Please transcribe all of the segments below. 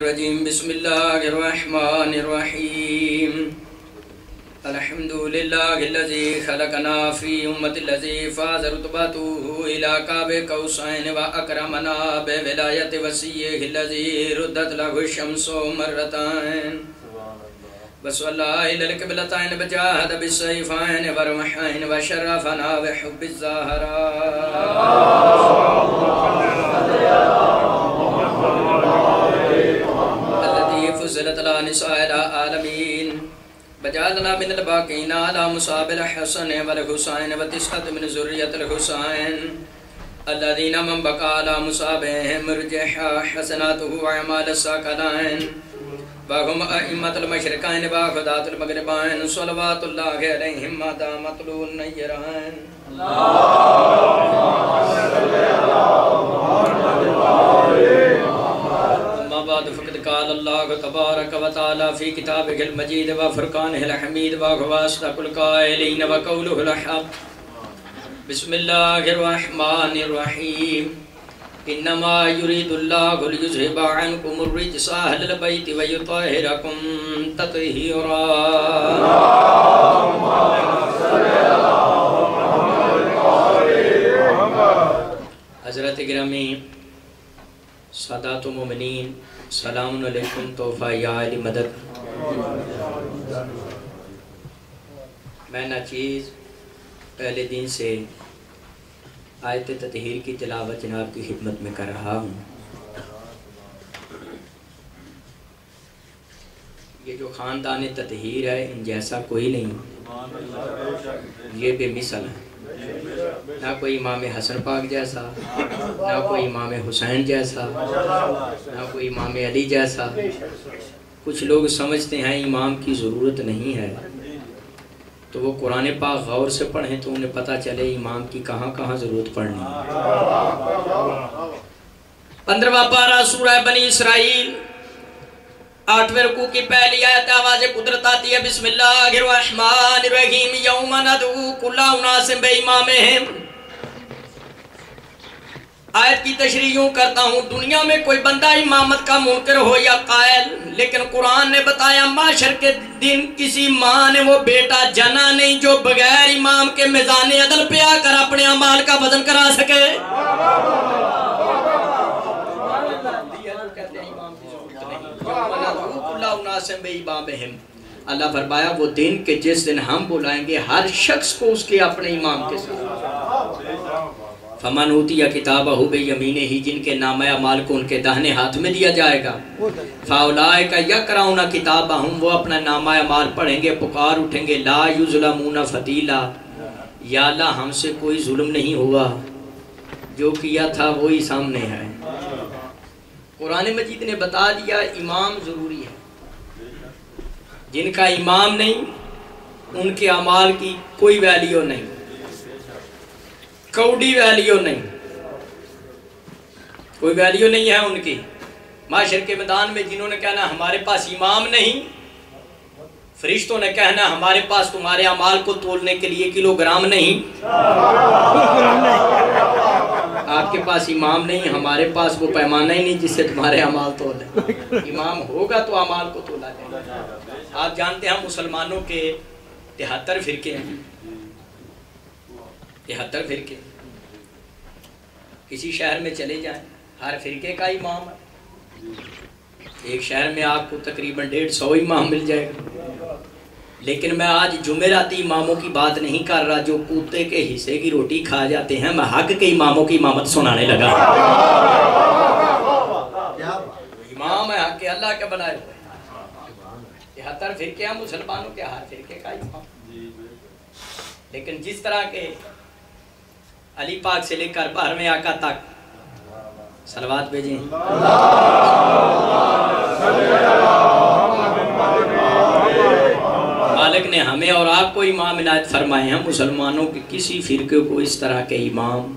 الرجيم بسم الله الرحمن الرحيم الحمد لله الذي خلقنا في أمة الذي فاز رتبته إلى قاب قوسين وأكرمنا بولاية وسيه الذي ردت له الشمس مرتين وصلى إلى القبلتين وجاهد بالسيفين والرمحين وشرفنا بحب فزلت على نساء العالمين وجعلنا من الباقين على مصاب الحسن والحسين وتسعة من ذرية الحسين الذين من بقى على مصابهم رجح حسناته وأعمال الثقلين وهم أئمة المشرقين وخدات المغربين صلوات الله عليهم ما دام طلوع النيرين بعد فقد قال الله تبارك وتعالى في كتابه المجيد وفرقانه الحميد وهو أصدق القائلين وقوله الحق بسم الله الرحمن الرحيم إنما يريد الله ليذهب عنكم الرجس أهل البيت ويطهركم تطهيرا حضرت گرامی سادات و مومنین سلام علیکم توفہ یا علی مدد میں ناچیز پہلے دن سے آیت تطہیر کی تلاوت جناب کی خدمت میں کر رہا ہوں یہ جو خاندان تطہیر ہے ان جیسا کوئی نہیں یہ بے مثل ہے نہ کوئی امام حسن پاک جیسا نہ کوئی امام حسین جیسا نہ کوئی امام علی جیسا کچھ لوگ سمجھتے ہیں امام کی ضرورت نہیں ہے تو وہ قرآن پاک غور سے پڑھیں تو انہیں پتہ چلے امام کی کہاں کہاں ضرورت پڑنی ہے 15واں پارہ سورہ بنی اسرائیل 8ویں رکوع کی پہلی آیت آواز قدرت آتی ہے بسم اللہ الرحمن الرحیم یوم ندعو کل اناس بامامہم آیت کی تشریح یوں کرتا ہوں دنیا میں کوئی بندہ امامت کا منکر ہو یا قائل لیکن قرآن نے بتایا معاشر کے دن کسی ماں نے وہ بیٹا جنا نہیں جو بغیر امام کے میزان عدل پہ آ کر اپنے اعمال کا وزن کرا سکے اللہ فرمایا وہ دن کہ جس دن ہم بلائیں گے ہر شخص کو اس کے اپنے امام کے ساتھ فمن اوتی کتابہ بیمینہ جن کے نامہ اعمال کو ان کے داہنے ہاتھ میں دیا جائے گا فاولئک یقرؤون کتابہم وہ اپنا نامہ اعمال پڑھیں گے پکار اٹھیں گے لا یظلمون فتیلا یا اللہ ہم سے کوئی ظلم نہیں ہوا جو کیا تھا وہی سامنے ہے قرآن مجید نے بتا دیا امام ضروری ہے جن کا امام نہیں ان کے اعمال کی کوئی ویلیو نہیں کوڑی ویلیو نہیں کوئی ویلیو نہیں ہے ان کی معاشر کے میدان میں جنہوں نے کہنا ہمارے پاس امام نہیں فرشتوں نے کہنا ہمارے پاس تمہارے اعمال کو تولنے کے لیے کلو گرام نہیں آپ کے پاس امام نہیں ہمارے پاس وہ پیمانہ ہی نہیں جس سے تمہارے اعمال تولیں امام ہوگا تو اعمال کو تولا جائے گا آپ جانتے ہیں مسلمانوں کے 73 فرقے ہیں 73 فرقے کسی شہر میں چلے جائیں ہر فرقے کا امام ہے ایک شہر میں آپ کو تقریباً 150 امام مل جائے گا لیکن میں آج جمعراتی اماموں کی بات نہیں کر رہا جو کوتے کے حصے کی روٹی کھا جاتے ہیں میں حق کے اماموں کی امامت سنانے لگا امام ہے حق کے اللہ کے بنائے ہوئے 73 فرقے ہیں مسلمانوں کے ہر فرقے کا امام لیکن جس طرح کے علی پاک سے لے کر 12ویں آقا تک صلوات بھیجیں مالک نے ہمیں اور آپ کو امام عنایت فرمائے ہیں مسلمانوں کے کسی فرقے کو اس طرح کے امام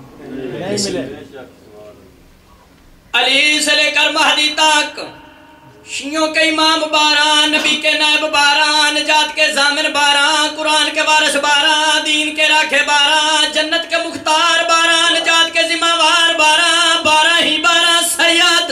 علی سے لے کر مہدی تک شیعوں کے امام 12 نبی کے نائب 12 نجات کے ضامن 12 قرآن کے وارث 12 دین کے راکھے 12 جنت کے مختار 12 نجات کے ذمہ وار 12 12 ہی 12 سید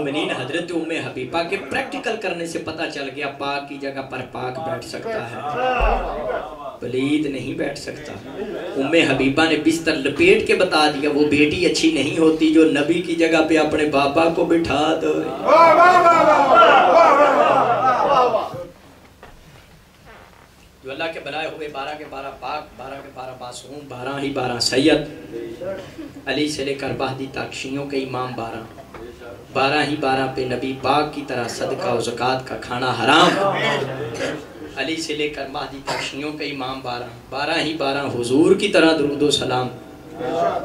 المومنین حضرت ام حبیبہ کے پریکٹیکل کرنے سے پتہ چل گیا پاک کی جگہ پر پاک بیٹھ سکتا ہے، پلید نہیں بیٹھ سکتا۔ ام حبیبہ نے بستر لپیٹ کے بتا دیا وہ بیٹی اچھی نہیں ہوتی جو نبی کی جگہ پہ اپنے بابا کو بٹھا دو۔ جو اللہ کے بنائے ہوئے 12 کے 12 پاک، 12 کے 12 معصوم، 12 ہی 12 سید، علی سے لے کر مہدی تک شیعوں کے امام 12، 12 ہی 12 پہ نبی پاک کی طرح صدقہ و زکوٰۃ کا کھانا حرام، علی سے لے کر مہدی تک شیعوں کے امام 12، 12 ہی 12 حضور کی طرح درود و سلام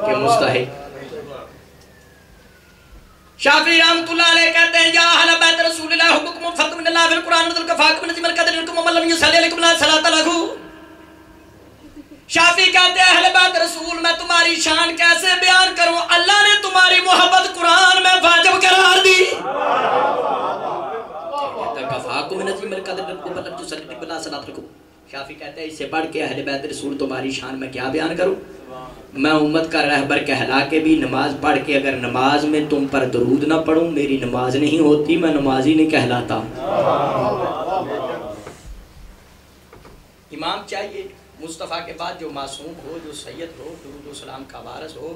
کے مستحق۔ شافعی رحمت اللہ علیہ کہتے ہیں یا اہل بیت رسول اللہ حبکم فتح من اللہ فی القرآن نزل کفاکم نظم القدر لکم ومن لم یصلی علیکم لا صلاۃ لہ۔ شافعی کہتے ہیں اہل بیت رسول میں تمہاری شان کیسے بیان کروں، اللہ نے تمہاری محبت قرآن میں واجب قرار دی۔ کفاکم نظم القدر لکم ومن لم یصلی علیکم لا صلاۃ لہ۔ شافعی کہتے ہیں اس سے بڑھ کے اہل بیت رسول تمہاری شان میں کیا بیان کروں، میں امت کا رہبر کہلا کے بھی نماز پڑھ کے اگر نماز میں تم پر درود نہ پڑھوں میری نماز نہیں ہوتی، میں نمازی نہیں کہلاتا۔ امام چاہیے مصطفیٰ کے بعد جو معصوم ہو، جو سید ہو، درود و سلام کا وارث ہو،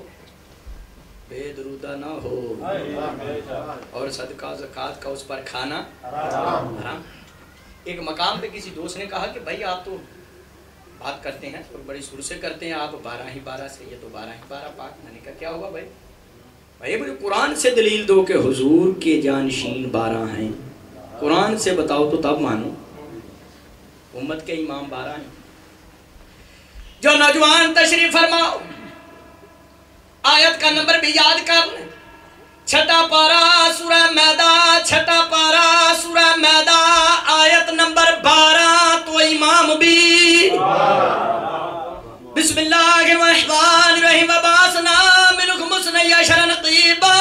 بے درودہ نہ ہو، اور صدقہ زکوٰۃ کا اس پر کھانا حرام۔ ایک مقام پہ کسی دوست نے کہا کہ بھائی آپ تو بات کرتے ہیں اور بڑی سر سے کرتے ہیں، آپ 12 ہی 12 سید و 12 ہی 12 پاک۔ میں نے کہا کیا ہوا بھائی مجھے قرآن سے دلیل دو کہ حضور کے جانشین 12 ہیں، قرآن سے بتاؤ تو تب مانو۔ امت کے امام 12 ہیں۔ جو نوجوان تشریف فرماؤ آیت کا نمبر بھی یاد کر لیں، 6 پارہ سورہ میدہ، 6 پارہ سورہ میدہ آیت نمبر 12 تو امام بھی بسم اللہ الرحمن الرحیم وبعثنا منکم اثنی عشر نقیبا۔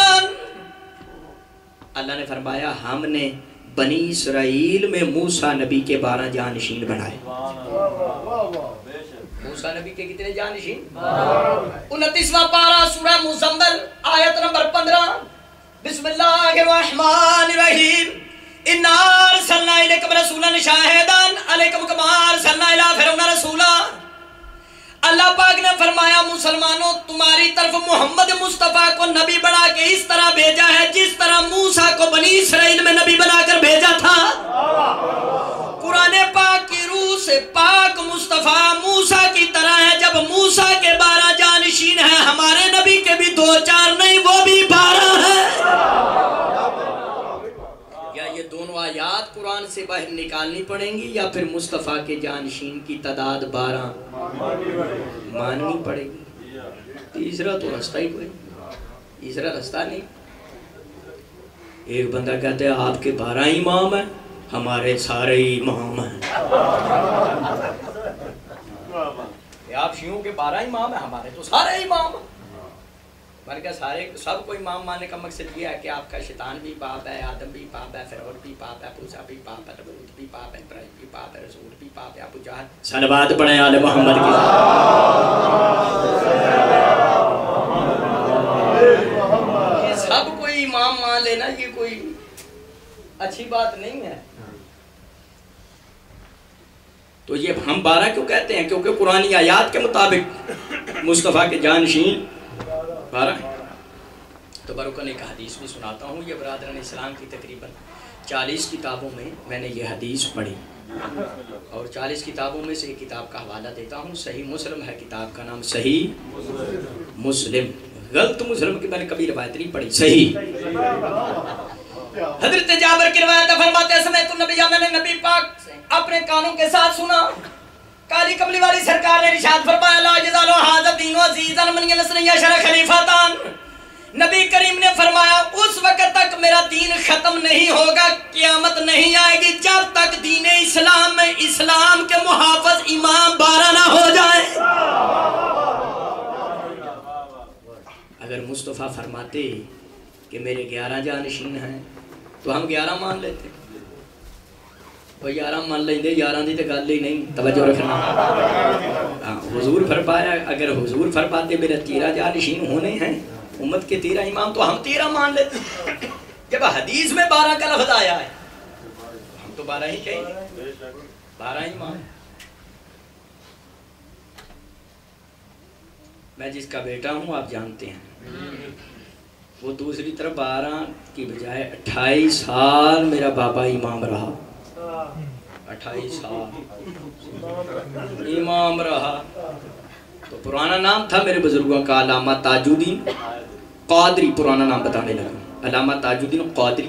اللہ نے فرمایا ہم نے بنی اسرائیل میں موسیٰ نبی کے 12 جانشین بنائے۔ موسیٰ نبی کے کتنے جانشین؟ 29واں پارہ سورہ مزمل آیت نمبر 15 بسم اللہ الرحمن الرحیم انا ارسلنا الیکم رسولا شاہدا علیکم کما ارسلنا الی فرعون رسولا۔ اللہ پاک نے فرمایا مسلمانوں تمہاری طرف محمد مصطفیٰ کو نبی بنا کے اس طرح بھیجا ہے جس طرح موسیٰ کو بنی اسرائیل میں نبی بنا کر بھیجا تھا۔ قرآن پاک کی روح سے پاک مصطفیٰ موسیٰ کی طرح ہے۔ جب موسیٰ کے 12 جانشین ہیں ہمارے نبی کے بھی 2-4 نہیں وہ بھی 12 ہیں۔ یا یہ دونوں آیات قرآن سے باہر نکالنی پڑیں گی یا پھر مصطفیٰ کے جانشین کی تعداد 12 ماننی پڑے گی۔ تیسرا تو رستہ ہی کوئی، تیسرا رستہ نہیں۔ ایک بندہ کہتے ہیں آپ کے 12 امام ہیں ہمارے سارے امام ہیں۔ آپ شیعوں کے 12 امام ہیں ہمارے تو سارے امام ہیں۔ میں نے کہا سارے سب کو امام ماننے کا مقصد یہ ہے کہ آپ کا شیطان بھی پاپ ہے، آدم بھی پاپ ہے، فرعون بھی پاپ ہے، موسیٰ بھی پاپ ہے، نمرود بھی پاپ ہے، ابراہیم بھی پاپ ہے، رسول بھی پاپ ہے، ابو جہل۔ صلوات پڑھیں آل محمد کی۔ یہ سب کوئی امام مان لینا یہ کوئی اچھی بات نہیں ہے۔ تو یہ ہم 12 کیوں کہتے ہیں؟ کیونکہ قرآنی آیات کے مطابق مصطفیٰ کے جانشین 12 ہیں۔ تو برکن ایک حدیث بھی سناتا ہوں، یہ برادران اسلام کی تقریباً 40 کتابوں میں میں نے یہ حدیث پڑھی، اور 40 کتابوں میں سے ایک کتاب کا حوالہ دیتا ہوں۔ صحیح مسلم ہے کتاب کا نام، صحیح مسلم۔ غلط مسلم کی میں نے کبھی روایت نہیں پڑھی، صحیح۔ حضرت جابر کی روایت فرماتے ہیں سمیت النبی، میں نے نبی پاک اپنے کانوں کے ساتھ سنا، کالی کملی والی سرکار نے ارشاد فرمایا لا یزال ھذا الدین عزیزا من الاثنی عشر خلیفتان۔ نبی کریم نے فرمایا اس وقت تک میرا دین ختم نہیں ہوگا، قیامت نہیں آئے گی جب تک دین اسلام میں اسلام کے محافظ امام 12 نہ ہو جائیں۔ اگر مصطفیٰ فرماتے کہ میرے 11 جانشین ہیں تو ہم 11 مان لیتے، وہ 11 مان لیں دے، 11 دی تو گل ہی نہیں، توجہ رکھنا۔ حضور فرمایا اگر حضور فرماتے میرے 13 جانشین ہونے ہیں امت کے 13 امام تو ہم 13 مان لیتے۔ جب حدیث میں 12 کا لفظ آیا ہے ہم تو 12 ہی کہیں گے، 12 ہی مان. میں جس کا بیٹا ہوں آپ جانتے ہیں، وہ دوسری طرف 12 کی بجائے 28 سال میرا بابا امام رہا. 28 سال امام رہا. تو پرانا نام تھا میرے بزرگوں کا علامہ تاج الدین قادری. پرانا نام بتانے لگا، علامہ تاج الدین قادری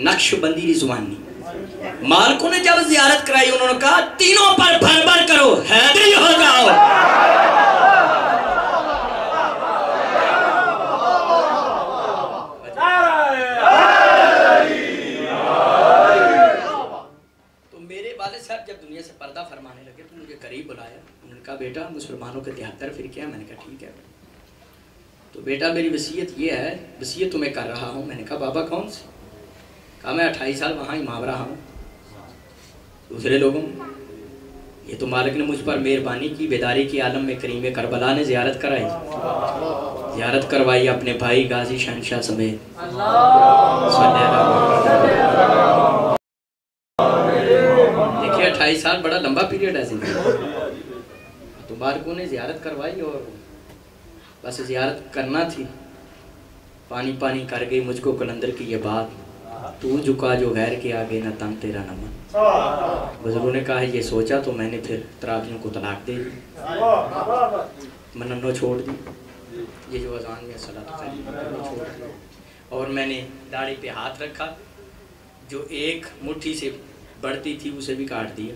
نقش بندی رضوانی. مالکوں نے جب زیارت کرائی انہوں نے کہا تینوں پر بھر بھر کرو، حیدری ہو جاؤ. تو میرے والد صاحب جب دنیا سے پردہ فرمانے لگے تو مجھے قریب بلایا. انہوں نے کہا بیٹا مسلمانوں کے 73 فرقے ہیں. میں نے کہا ٹھیک ہے. تو بیٹا میری وصیت یہ ہے، وصیت تمہیں کر رہا ہوں. میں نے کہا بابا کون سے؟ کہا میں 28 سال وہاں امام رہا ہوں. دوسرے لوگوں یہ تو مالک نے مجھ پر مہربانی کی، بیداری کی عالم میں کریم کربلا نے زیارت کرائی، زیارت کروائی اپنے بھائی غازی شہنشاہ سمیت. دیکھیے 28 سال بڑا لمبا پیریڈ ہے زندگی. تو مالکوں نے زیارت کروائی اور بس زیارت کرنا تھی. پانی پانی کر گئی مجھ کو کلندر کی یہ بات، تو جھکا جو غیر کے آگے نہ تن تیرا نہ من. بزرگوں نے کہا یہ سوچا تو میں نے پھر تراغیوں کو طلاق دے دی، مننو چھوڑ دی. یہ جو اذان میں صلاۃ چھوڑ دی اور میں نے داڑھی پہ ہاتھ رکھا. جو ایک مٹھی سے بڑھتی تھی اسے بھی کاٹ دیا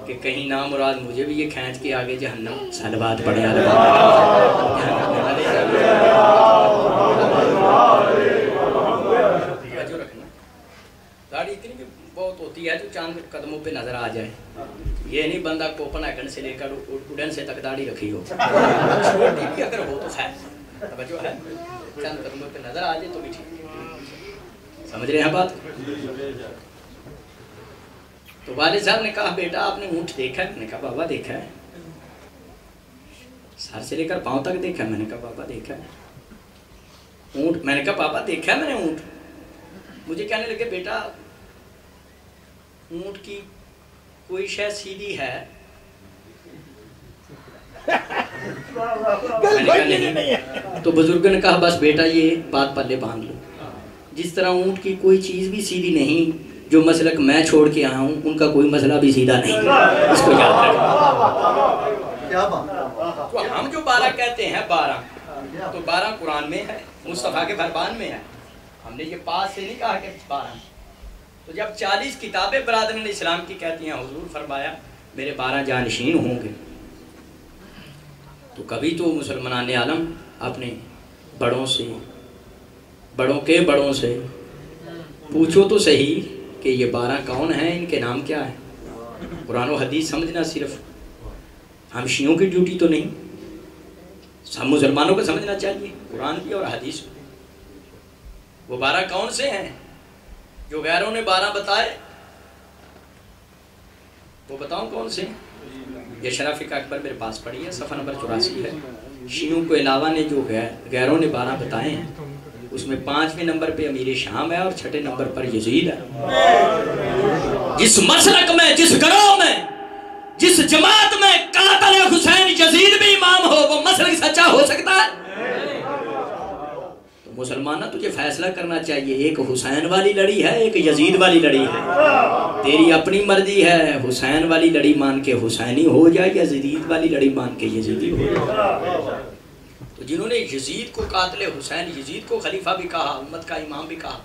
کہ کہیں نام مراد مجھے بھی یہ کھینچ کے آگے جہنم سلوات پڑے. داڑھی اتنی بہت ہوتی ہے جو چاند قدموں پہ نظر آ جائے. یہ نہیں بندہ کوپن ایکن سے لے کر اڈن سے تک داڑھی رکھی ہو، چھوٹی بھی اگر ہو تو خیر توجہ ہے، چاند قدموں پہ نظر آ جائے تو بھی ٹھیک. سمجھ رہے ہیں بات؟ تو والد صاحب نے کہا بیٹا آپ نے اونٹ دیکھا ہے؟ میں نے کہا بابا دیکھا ہے. سر سے لے کر پاؤں تک دیکھا ہے؟ میں نے کہا بابا دیکھا ہے. اونٹ؟ میں نے کہا بابا دیکھا ہے میں نے اونٹ. مجھے کہنے لگے بیٹا اونٹ کی کوئی شے سیدھی ہے؟ میں نے کہا نہیں. تو بزرگوں نے کہا بس بیٹا یہ بات پلے باندھ لو، جس طرح اونٹ کی کوئی چیز بھی سیدھی نہیں، جو مسلک میں چھوڑ کے آیا ہوں ان کا کوئی مسئلہ بھی سیدھا نہیں. اس کو یاد رکھنا. تو ہم جو 12 کہتے ہیں 12 تو 12 قرآن میں ہے، مصطفیٰ کے فرمان میں ہے. ہم نے یہ پاس سے نہیں کہا کہ 12. تو جب 40 کتابیں برادران اسلام کی کہتی ہیں حضور فرمایا میرے 12 جانشین ہوں گے. تو کبھی تو مسلمان عالم اپنے بڑوں سے، بڑوں کے بڑوں سے پوچھو تو صحیح کہ یہ 12 کون ہیں، ان کے نام کیا ہیں. قرآن و حدیث سمجھنا صرف ہم شیعوں کی ڈیوٹی تو نہیں، ہم مسلمانوں کو سمجھنا چاہیے قرآن بھی اور حدیث بھی. وہ 12 کون سے ہیں جو غیروں نے 12 بتائے؟ وہ بتاؤں کون سے؟ یہ شرح فقہ اکبر میرے پاس پڑھی ہے، صفحہ نمبر 84 ہے. شیعوں کو علاوہ نے جو غیروں نے 12 بتائے ہیں اس میں 5ویں نمبر پہ امیر شام ہے اور 6 نمبر پر یزید ہے. جس مسلک میں، جس گروہ میں، جس جماعت میں قاتل حسین یزید بھی امام ہو وہ مسلک سچا ہو سکتا ہے؟ تو مسلمانہ تجھے فیصلہ کرنا چاہیے، ایک حسین والی لڑی ہے، ایک یزید والی لڑی ہے. تیری اپنی مرضی ہے، حسین والی لڑی مان کے حسینی ہو جائے یا یزید والی لڑی مان کے یزیدی ہو جائے. تو جنہوں نے یزید کو قاتل حسین، یزید کو خلیفہ بھی کہا، امت کا امام بھی کہا،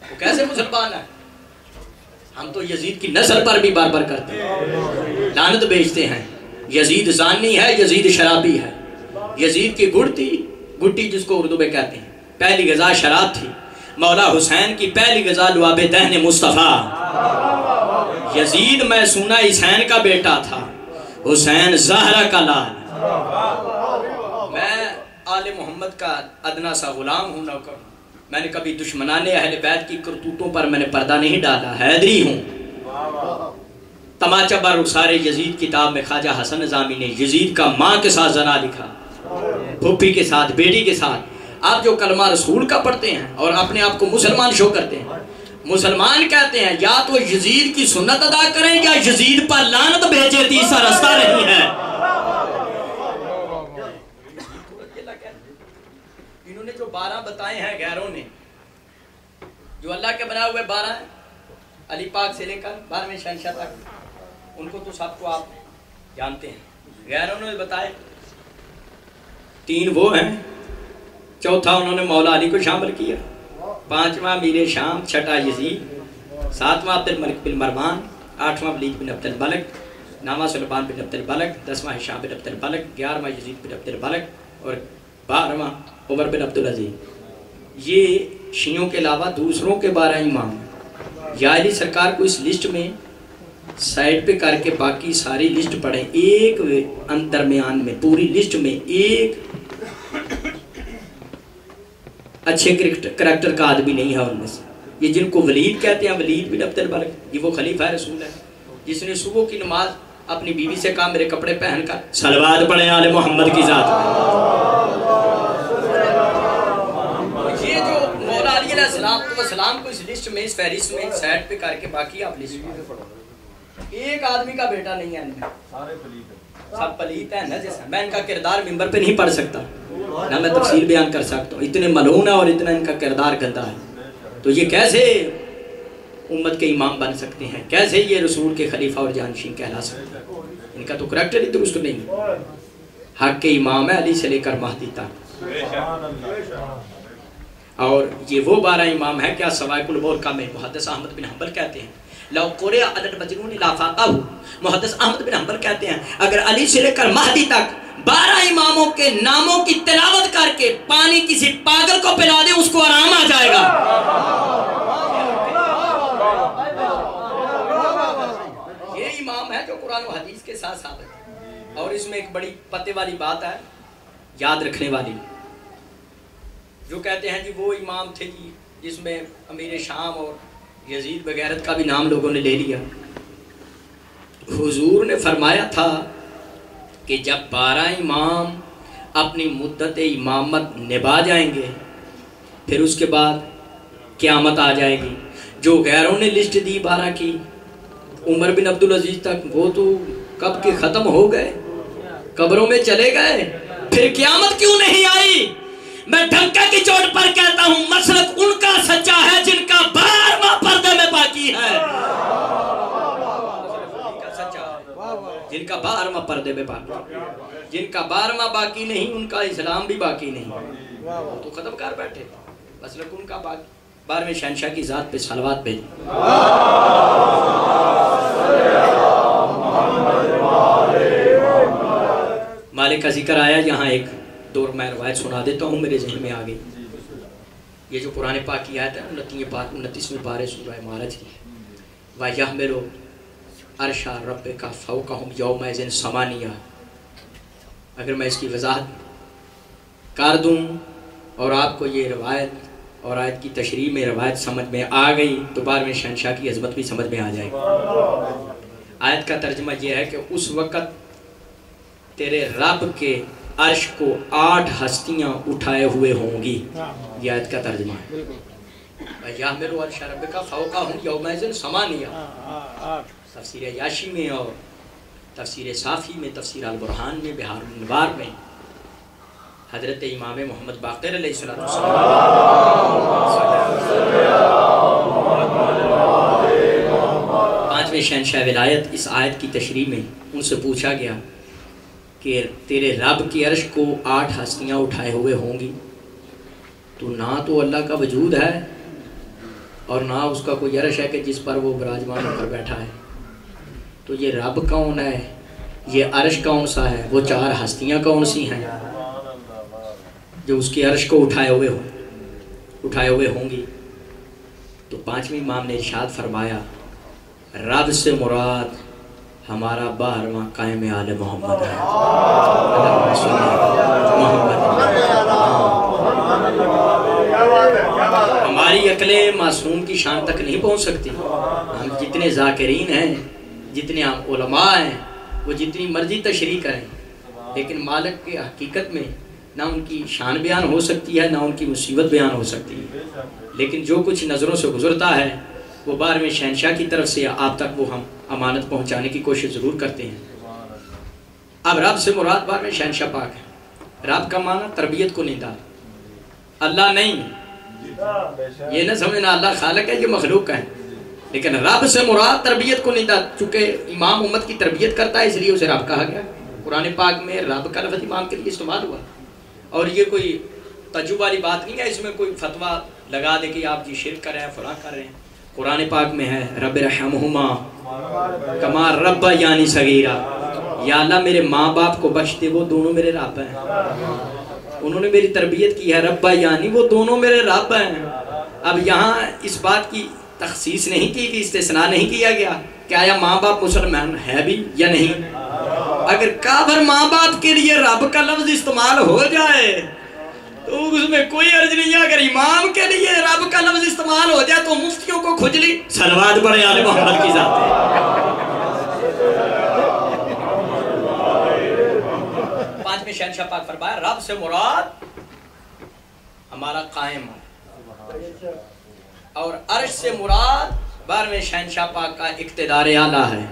وہ کیسے مسلمان ہیں؟ ہم تو یزید کی نسل پر بھی بار بار کرتے ہیں، لعنت بیچتے ہیں. یزید زانی ہے، یزید شرابی ہے. یزید کی گھٹی جس کو اردو میں کہتے ہیں، پہلی غذا شراب تھی. مولا حسین کی پہلی غذا لعاب دہن مصطفیٰ. یزید میسونہ حسین کا بیٹا تھا، حسین زہرا کا لال. میں آل محمد کا ادنا سا غلام ہوں، نوکر. میں نے کبھی دشمنان اہل بیت کی کرتوتوں پر میں نے پردہ نہیں ڈالا. حیدری ہوں. تماچہ بر رخسار یزید کتاب میں خواجہ حسن نظامی نے یزید کا ماں کے ساتھ زنا لکھا، پھوپھی کے ساتھ، بیٹی کے ساتھ. آپ جو کلمہ رسول کا پڑھتے ہیں اور اپنے آپ کو مسلمان شو کرتے ہیں، مسلمان کہتے ہیں یا تو یزید کی سنت ادا کریں یا یزید پر لعنت بھیجے، تیسرا راستہ نہیں ہے۔ انہوں نے جو 12 بتائے ہیں غیروں نے، جو اللہ کے بنائے ہوئے 12 ہیں، علی پاک سے لے کر 12ویں شہنشاہ تک، ان کو تو سب کو آپ جانتے ہیں۔ غیروں نے بتائے 3 وہ ہیں، چوتھا انہوں نے مولا علی کو شامل کیا، 5واں امیر شام، 6واں یزید، 7واں عبد الملک بن مروان، 8واں ولید بن عبد الملک، 9واں سلیمان بن عبد الملک، 10واں ہشام بن عبد الملک، 11واں یزید بن عبد الملک اور 12واں عمر بن عبد العزیز۔ یہ شیعوں کے علاوہ دوسروں کے 12 امام ہیں۔ یا علی سرکار کو اس لسٹ میں سائڈ پہ کر کے باقی ساری لسٹ پڑھیں، ایک درمیان میں پوری لسٹ میں ایک اچھے کریکٹر کا آدمی نہیں ہے ان میں سے۔ یہ جن کو ولید کہتے ہیں، ولید بن عبد الملک، یہ وہ خلیفہ رسول ہے جس نے صبح کی نماز اپنی بیوی سے کہا میرے کپڑے پہن کر صلوات پڑھیں آل محمد کی ذات میں۔ یہ جو مولا علی علیہ السلام کو اس لسٹ میں، اس فہرست میں سائڈ پہ کر کے باقی آپ لسٹ میں پڑھو، ایک آدمی کا بیٹا نہیں ہے ان میں، سب پلیت ہیں نجس ہیں۔ میں ان کا کردار ممبر پہ نہیں پڑھ سکتا، نہ میں تفصیل بیان کر سکتا ہوں، اتنے ملعون ہیں اور اتنا ان کا کردار گندا ہے۔ تو یہ کیسے امت کے امام بن سکتے ہیں، کیسے یہ رسول کے خلیفہ اور جانشین کہلا سکتے ہیں؟ ان کا تو کریکٹر ہی درست نہیں۔ حق کے امام ہے علی سے لے کر مہدی تک، اور یہ وہ 12 امام ہے کیا سوائق البرقہ میں محدث احمد بن حنبل کہتے ہیں لو قرئ علی المجنون لا فاقہ، محدث احمد بن حنبل کہتے ہیں اگر علی سے لے کر مہدی تک 12 اماموں کے ناموں کی تلاوت کر کے پانی کسی پاگل کو پلا دے اس کو آرام آ جائے گا۔ یہ امام ہے جو قرآن و حدیث کے ساتھ ثابت ہے۔ اور اس میں ایک بڑی پتے والی بات ہے یاد رکھنے والی، جو کہتے ہیں جی وہ امام تھے جی جس میں امیر شام اور یزید بغیرت کا بھی نام لوگوں نے لے لیا۔ حضور نے فرمایا تھا کہ جب 12 امام اپنی مدت امامت نبھا جائیں گے پھر اس کے بعد قیامت آ جائے گی۔ جو غیروں نے لسٹ دی 12 کی عمر بن عبد العزیز تک، وہ تو کب کے ختم ہو گئے، قبروں میں چلے گئے، پھر قیامت کیوں نہیں آئی؟ میں ڈھنکا کی چوٹ پر کہتا ہوں مسلک ان کا سچا ہے جن کا 12واں پردے میں باقی ہے، جن کا 12واں پردے میں باقی، جن کا 12واں باقی نہیں ان کا اسلام بھی باقی نہیں، تو ختم کر بیٹھے۔ مسلک ان کا باقی۔ 12ویں شہنشاہ کی ذات پہ صلوات بھیجیں۔ مالک کا ذکر آیا یہاں، ایک دور میں روایت سنا دیتا ہوں، میرے ذہن میں آ گئی۔ یہ جو قرآن پاک کی آیت ہے 29ویں پارے سورہ معارج کی، وَيَحْمِلُ عَرْشَ رَبِّكَ فَوْقَهُمْ يَوْمَئِذٍ ثَمَانِيَةٌ۔ اگر میں اس کی وضاحت کر دوں اور آپ کو یہ روایت اور آیت کی تشریح میں روایت سمجھ میں آ گئی تو 12ویں شہنشاہ کی عظمت بھی سمجھ میں آ جائے گی۔ آیت کا ترجمہ یہ ہے کہ اس وقت تیرے رب کے عرش کو 8 ہستیاں اٹھائے ہوئے ہوں گی، یہ آیت کا ترجمہ ہے۔ وَيَحْمِلُ عَرْشَ رَبِّكَ فَوْقَهُمْ يَوْمَئِذٍ ثَمَانِيَةٌ۔ تفسیر یاشی میں اور تفسیر صافی میں، تفسیر البرہان میں، بہار الانوار میں حضرت امام محمد باقر علیہ السلام 5ویں شہنشاہ ولایت اس آیت کی تشریح میں ان سے پوچھا گیا کہ تیرے رب کی عرش کو 8 ہستیاں اٹھائے ہوئے ہوں گی، تو نہ تو اللہ کا وجود ہے اور نہ اس کا کوئی عرش ہے کہ جس پر وہ براجمان ہو کر بیٹھا ہے، تو یہ رب کون ہے، یہ عرش کون سا ہے، وہ 4 ہستیاں کون سی ہیں جو اس کی عرش کو اٹھائے ہوئے ہوں گی؟ تو 5ویں امام نے ارشاد فرمایا رب سے مراد ہمارا 12واں قائم آل محمد ہے۔ ہماری عقلیں معصوم کی شان تک نہیں پہنچ سکتی۔ ہم جتنے ذاکرین ہیں، جتنے علماء ہیں، وہ جتنی مرضی تشریح کریں، لیکن مالک کے حقیقت میں نہ ان کی شان بیان ہو سکتی ہے، نہ ان کی مصیبت بیان ہو سکتی ہے، لیکن جو کچھ نظروں سے گزرتا ہے وہ 12ویں شہنشاہ کی طرف سے آپ تک وہ ہم امانت پہنچانے کی کوشش ضرور کرتے ہیں۔ اب رب سے مراد 12ویں شہنشاہ پاک ہے۔ رب کا معنی تربیت کو نیندار، اللہ نہیں، یہ نہ سمجھنا اللہ خالق ہے، یہ مخلوق ہے، لیکن رب سے مراد تربیت کو نیندار، چونکہ امام امت کی تربیت کرتا ہے اس لیے اسے رب کہا گیا۔ قرآن پاک میں رب کا لفظ امام کے لیے استعمال ہوا، اور یہ کوئی تجربہ والی بات نہیں ہے، اس میں کوئی فتویٰ لگا دے کہ آپ جی شرک کر رہے ہیں، فلاں کر رہے ہیں۔ قرآن پاک میں ہے رب رحمہما کما رب یعنی صغیرہ، یا اللہ میرے ماں باپ کو بخش دے، وہ دونوں میرے رب ہیں، انہوں نے میری تربیت کی ہے، رب یعنی وہ دونوں میرے رب ہیں۔ اب یہاں اس بات کی تخصیص نہیں کی، استثناء نہیں کیا گیا کہ آیا ماں باپ مسلمان ہے بھی یا نہیں۔ اگر کافر ماں باپ کے لیے رب کا لفظ استعمال ہو جائے تو اس میں کوئی عرض نہیں ہے، اگر امام کے لیے رب کا لفظ استعمال ہو جائے تو مفتیوں کو کھجلی صلوات پڑھے آل محمد کی ذات ہے۔ 5ویں شہنشاہ پاک فرمایا رب سے مراد ہمارا قائم ہے، اور عرش سے مراد 12ویں شہنشاہ پاک کا اقتدار اعلیٰ ہے،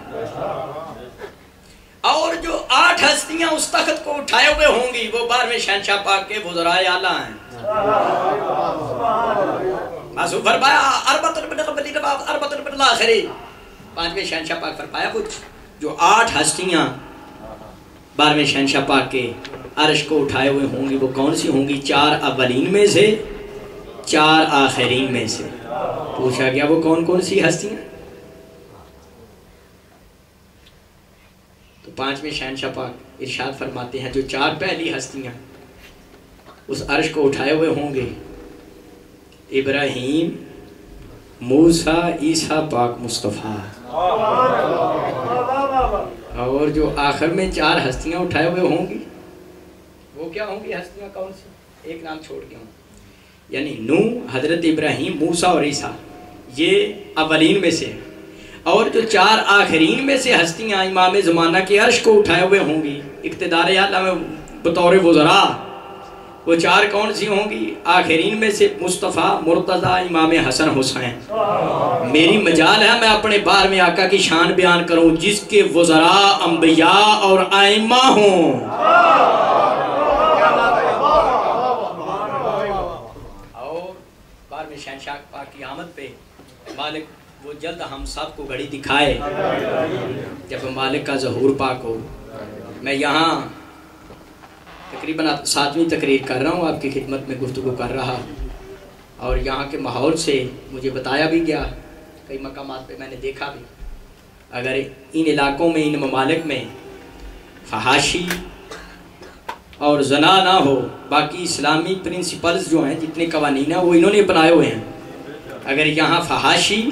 اور جو 8 ہستیاں اس تخت کو اٹھائے ہوئے ہوں گی وہ 12ویں شہنشاہ پاک کے وزراء اعلیٰ ہیں۔ معصوم فرمایا اربۃ من الاولین و اربۃ من الاخرین، 5ویں شہنشاہ پاک فرمایا وہ جو 8 ہستیاں 12ویں شہنشاہ پاک کے عرش کو اٹھائے ہوئے ہوں گی وہ کون سی ہوں گی؟ 4 اولین میں سے، 4 آخرین میں سے۔ پوچھا گیا وہ کون کون سی ہستیاں؟ تو 5ویں شہنشاہ پاک ارشاد فرماتے ہیں جو 4 پہلی ہستیاں اس عرش کو اٹھائے ہوئے ہوں گے، ابراہیم، موسیٰ، عیسیٰ پاک مصطفیٰ، اور جو آخر میں 4 ہستیاں اٹھائے ہوئے ہوں گی وہ کیا ہوں گی؟ ہستیاں کون سی؟ ایک نام چھوڑ کے ہوں، یعنی نوح، حضرت ابراہیم، موسیٰ اور عیسیٰ، یہ اولین میں سے، اور جو 4 آخرین میں سے ہستیاں امام زمانہ کے عرش کو اٹھائے ہوئے ہوں گی اقتدار اعلیٰ میں بطور وزراء، وہ 4 کون سی ہوں گی؟ آخرین میں سے مصطفیٰ، مرتضیٰ، امام حسن حسین۔ میری مجال ہے میں اپنے 12ویں آقا کی شان بیان کروں جس کے وزراء انبیاء اور ائمہ ہوں، اور 12ویں شہنشاہ پاک کی آمد پہ مالک وہ جلد ہم سب کو گھڑی دکھائے جب مالک کا ظہور پاک ہو۔ میں یہاں تقریباً 7ویں تقریر کر رہا ہوں، آپ کی خدمت میں گفتگو کر رہا، اور یہاں کے ماحول سے مجھے بتایا بھی گیا، کئی مقامات پہ میں نے دیکھا بھی، اگر ان علاقوں میں، ان ممالک میں فحاشی اور زنا نہ ہو، باقی اسلامی پرنسپلز جو ہیں جتنے قوانین ہیں وہ انہوں نے اپنائے ہوئے ہیں، اگر یہاں فحاشی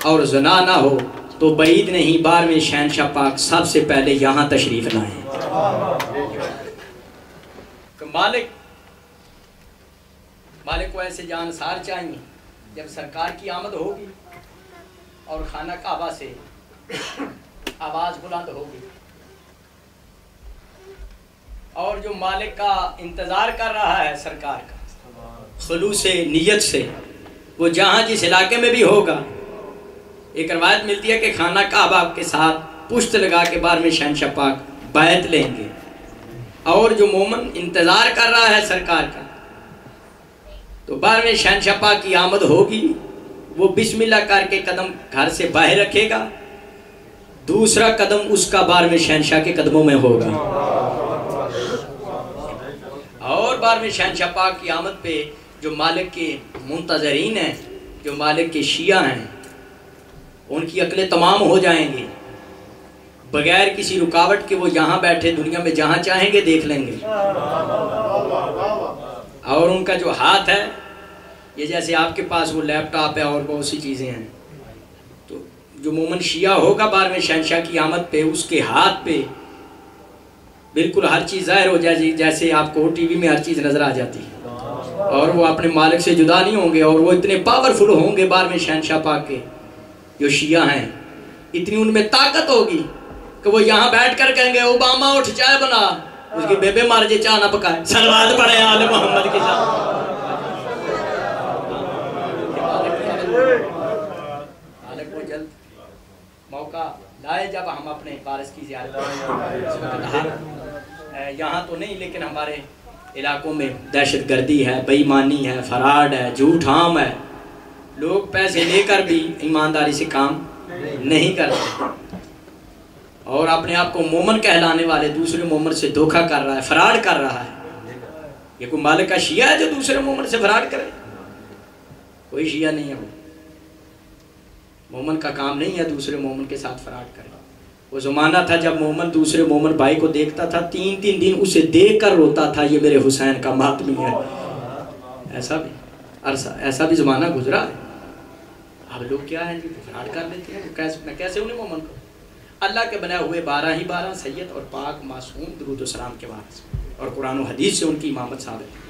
اور زنا نہ ہو تو بعید نہیں 12ویں شہنشاہ پاک سب سے پہلے یہاں تشریف لائیں۔ مالک کو ایسے جانسار چاہیے جب سرکار کی آمد ہوگی اور خانہ کعبہ سے آواز بلند ہوگی، اور جو مالک کا انتظار کر رہا ہے سرکار کا خلوص نیت سے، وہ جہاں جس علاقے میں بھی ہوگا، ایک روایت ملتی ہے کہ خانہ کعبہ کے ساتھ پشت لگا کے 12ویں شہنشاہ پاک بیعت لیں گے، اور جو مومن انتظار کر رہا ہے سرکار کا تو 12ویں شہنشاہ پاک کی آمد ہوگی، وہ بسم اللہ کر کے قدم گھر سے باہر رکھے گا، دوسرا قدم اس کا 12ویں شہنشاہ کے قدموں میں ہوگا، اور 12ویں شہنشاہ پاک کی آمد پہ جو مالک کے منتظرین ہیں، جو مالک کے شیعہ ہیں، ان کی عقلیں تمام ہو جائیں گی، بغیر کسی رکاوٹ کے وہ یہاں بیٹھے دنیا میں جہاں چاہیں گے دیکھ لیں گے، اور ان کا جو ہاتھ ہے یہ جیسے آپ کے پاس وہ لیپ ٹاپ ہے اور بہت سی چیزیں ہیں، تو جو مومن شیعہ ہوگا 12ویں شہنشاہ کی آمد پہ اس کے ہاتھ پہ بالکل ہر چیز ظاہر ہو جائے، جیسے آپ کو ٹی وی میں ہر چیز نظر آ جاتی ہے، اور وہ اپنے مالک سے جدا نہیں ہوں گے، اور وہ اتنے پاورفل ہوں گے 12ویں شہنشاہ پاک کے جو شیعہ ہیں، اتنی ان میں طاقت ہوگی کہ وہ یہاں بیٹھ کر کہیں گے اوباما اٹھ چائے بنا، اس کی بیبے مار جے چاہ نہ پکائے صلوات پڑھے آل محمد کی ساتھ مالک وہ جلد موقع لائے جب ہم اپنے وارث کی زیارت یہاں تو نہیں لیکن ہمارے علاقوں میں دہشت گردی ہے، بے ایمانی ہے، فراڈ ہے، جھوٹ عام ہے، لوگ پیسے لے کر بھی ایمانداری سے کام نہیں کرتے اور اپنے آپ کو مومن کہلانے والے دوسرے مومن سے دھوکہ کر رہا ہے، فراڈ کر رہا ہے۔ یہ کوئی مالک کا شیعہ ہے جو دوسرے مومن سے فراڈ کرے؟ کوئی شیعہ نہیں ہے، وہ مومن کا کام نہیں ہے دوسرے مومن کے ساتھ فراڈ کرے۔ وہ زمانہ تھا جب مومن دوسرے مومن بھائی کو دیکھتا تھا 3 دن اسے دیکھ کر روتا تھا، یہ میرے حسین کا ماتمی ہے۔ ایسا بھی زمانہ گزرا ہے۔ اب لوگ کیا ہیں جی فراڈ کر لیتے ہیں، میں کیسے انہیں مومن کو؟ اللہ کے بنائے ہوئے 12 ہی 12 سید اور پاک معصوم درود و سلام کے وارث اور قرآن و حدیث سے ان کی امامت ثابت ہے۔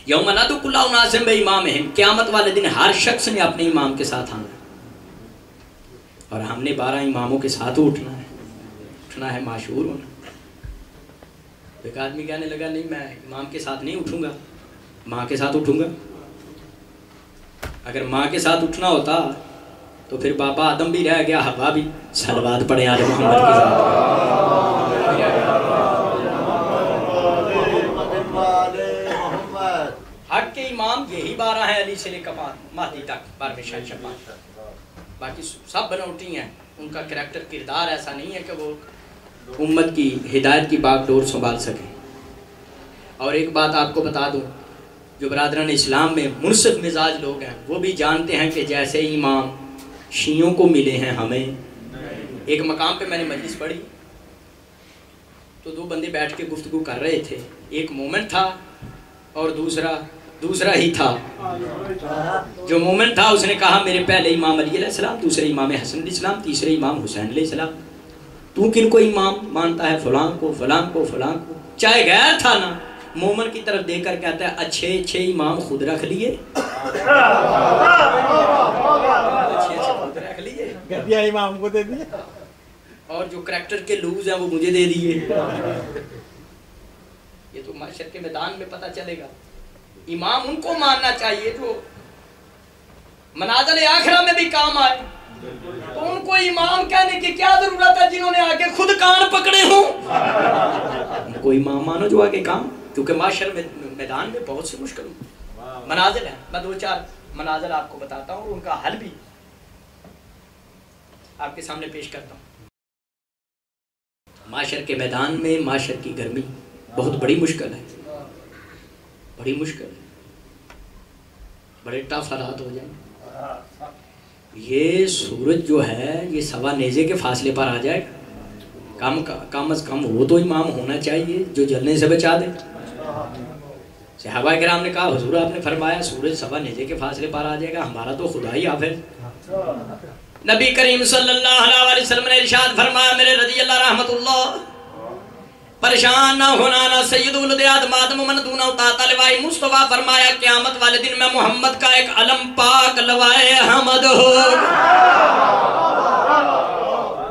یوم ندعو کل اناس بامامہم، قیامت والے دن ہر شخص نے اپنے امام کے ساتھ آنا اور ہم نے 12 اماموں کے ساتھ اٹھنا ہے معشور ہونا۔ ایک آدمی کہنے لگا نہیں میں امام کے ساتھ نہیں اٹھوں گا، ماں کے ساتھ اٹھوں گا۔ اگر ماں کے ساتھ اٹھنا ہوتا تو پھر بابا آدم بھی رہ گیا، حوا بھی۔ صلوات پڑھے آل محمد کے ساتھ۔ حق کے امام یہی 12 ہیں، علی سے لے کر مہدی تک 12 شاہ شفاعت، باقی سب بنوٹی ہیں۔ ان کا کریکٹر کردار ایسا نہیں ہے کہ وہ امت کی ہدایت کی باغ ڈور سنبھال سکے۔ اور ایک بات آپ کو بتا دوں، جو برادران اسلام میں منصف مزاج لوگ ہیں وہ بھی جانتے ہیں کہ جیسے امام شیعوں کو ملے ہیں ہمیں۔ ایک مقام پہ میں نے مجلس پڑھی تو 2 بندے بیٹھ کے گفتگو کر رہے تھے، ایک مومن تھا اور دوسرا ہی تھا۔ جو مومن تھا اس نے کہا میرے پہلے امام علی علیہ السلام، دوسرے امام حسن علیہ السلام، تیسرے امام حسین علیہ السلام، تو کن کو امام مانتا ہے؟ فلاں کو فلاں کو فلاں کو۔ چاہے غیر تھا نا، مومن کی طرف دیکھ کر کہتا ہے اچھے امام خود رکھ لیے، امام کو دے دیے، اور جو کریکٹر کے لوز ہیں وہ مجھے دے دیے۔ یہ تو معاشر کے میدان میں پتہ چلے گا۔ امام ان کو ماننا چاہیے جو منازل آخرہ میں بھی کام آئے، تو ان کو امام کہنے کی کیا ضرورت ہے جنہوں نے آگے خود کان پکڑے ہوں؟ ان کو امام مانو جو آگے کام، کیونکہ معاشر میں میدان میں بہت سے مشکل منازل ہیں۔ میں 2-4 منازل آپ کو بتاتا ہوں اور ان کا حل بھی آپ کے سامنے پیش کرتا ہوں۔ معاشر کے میدان میں معاشر کی گرمی بہت بڑی مشکل ہے، بڑی مشکل ہے، بڑے ٹف حالات ہو جائیں۔ یہ سورج جو ہے یہ 1.25 نیزے کے فاصلے پر آ جائے گا، کم از کم وہ تو امام ہونا چاہیے جو جلنے سے بچا دے۔ صحابہ کرام نے کہا حضور آپ نے فرمایا سورج 1.25 نیزے کے فاصلے پر آ جائے گا، ہمارا تو خدا ہی حافظ۔ نبی کریم صلی اللہ علیہ وسلم نے ارشاد فرمایا میرے رضی اللہ رحمت اللہ، پریشان نہ ہونا نہ سید ولد آدم آدم من دون اوتاتا لوائی مصطفیٰ فرمایا قیامت والے دن میں محمد کا ایک علم پاک لوائے حمد ہوگا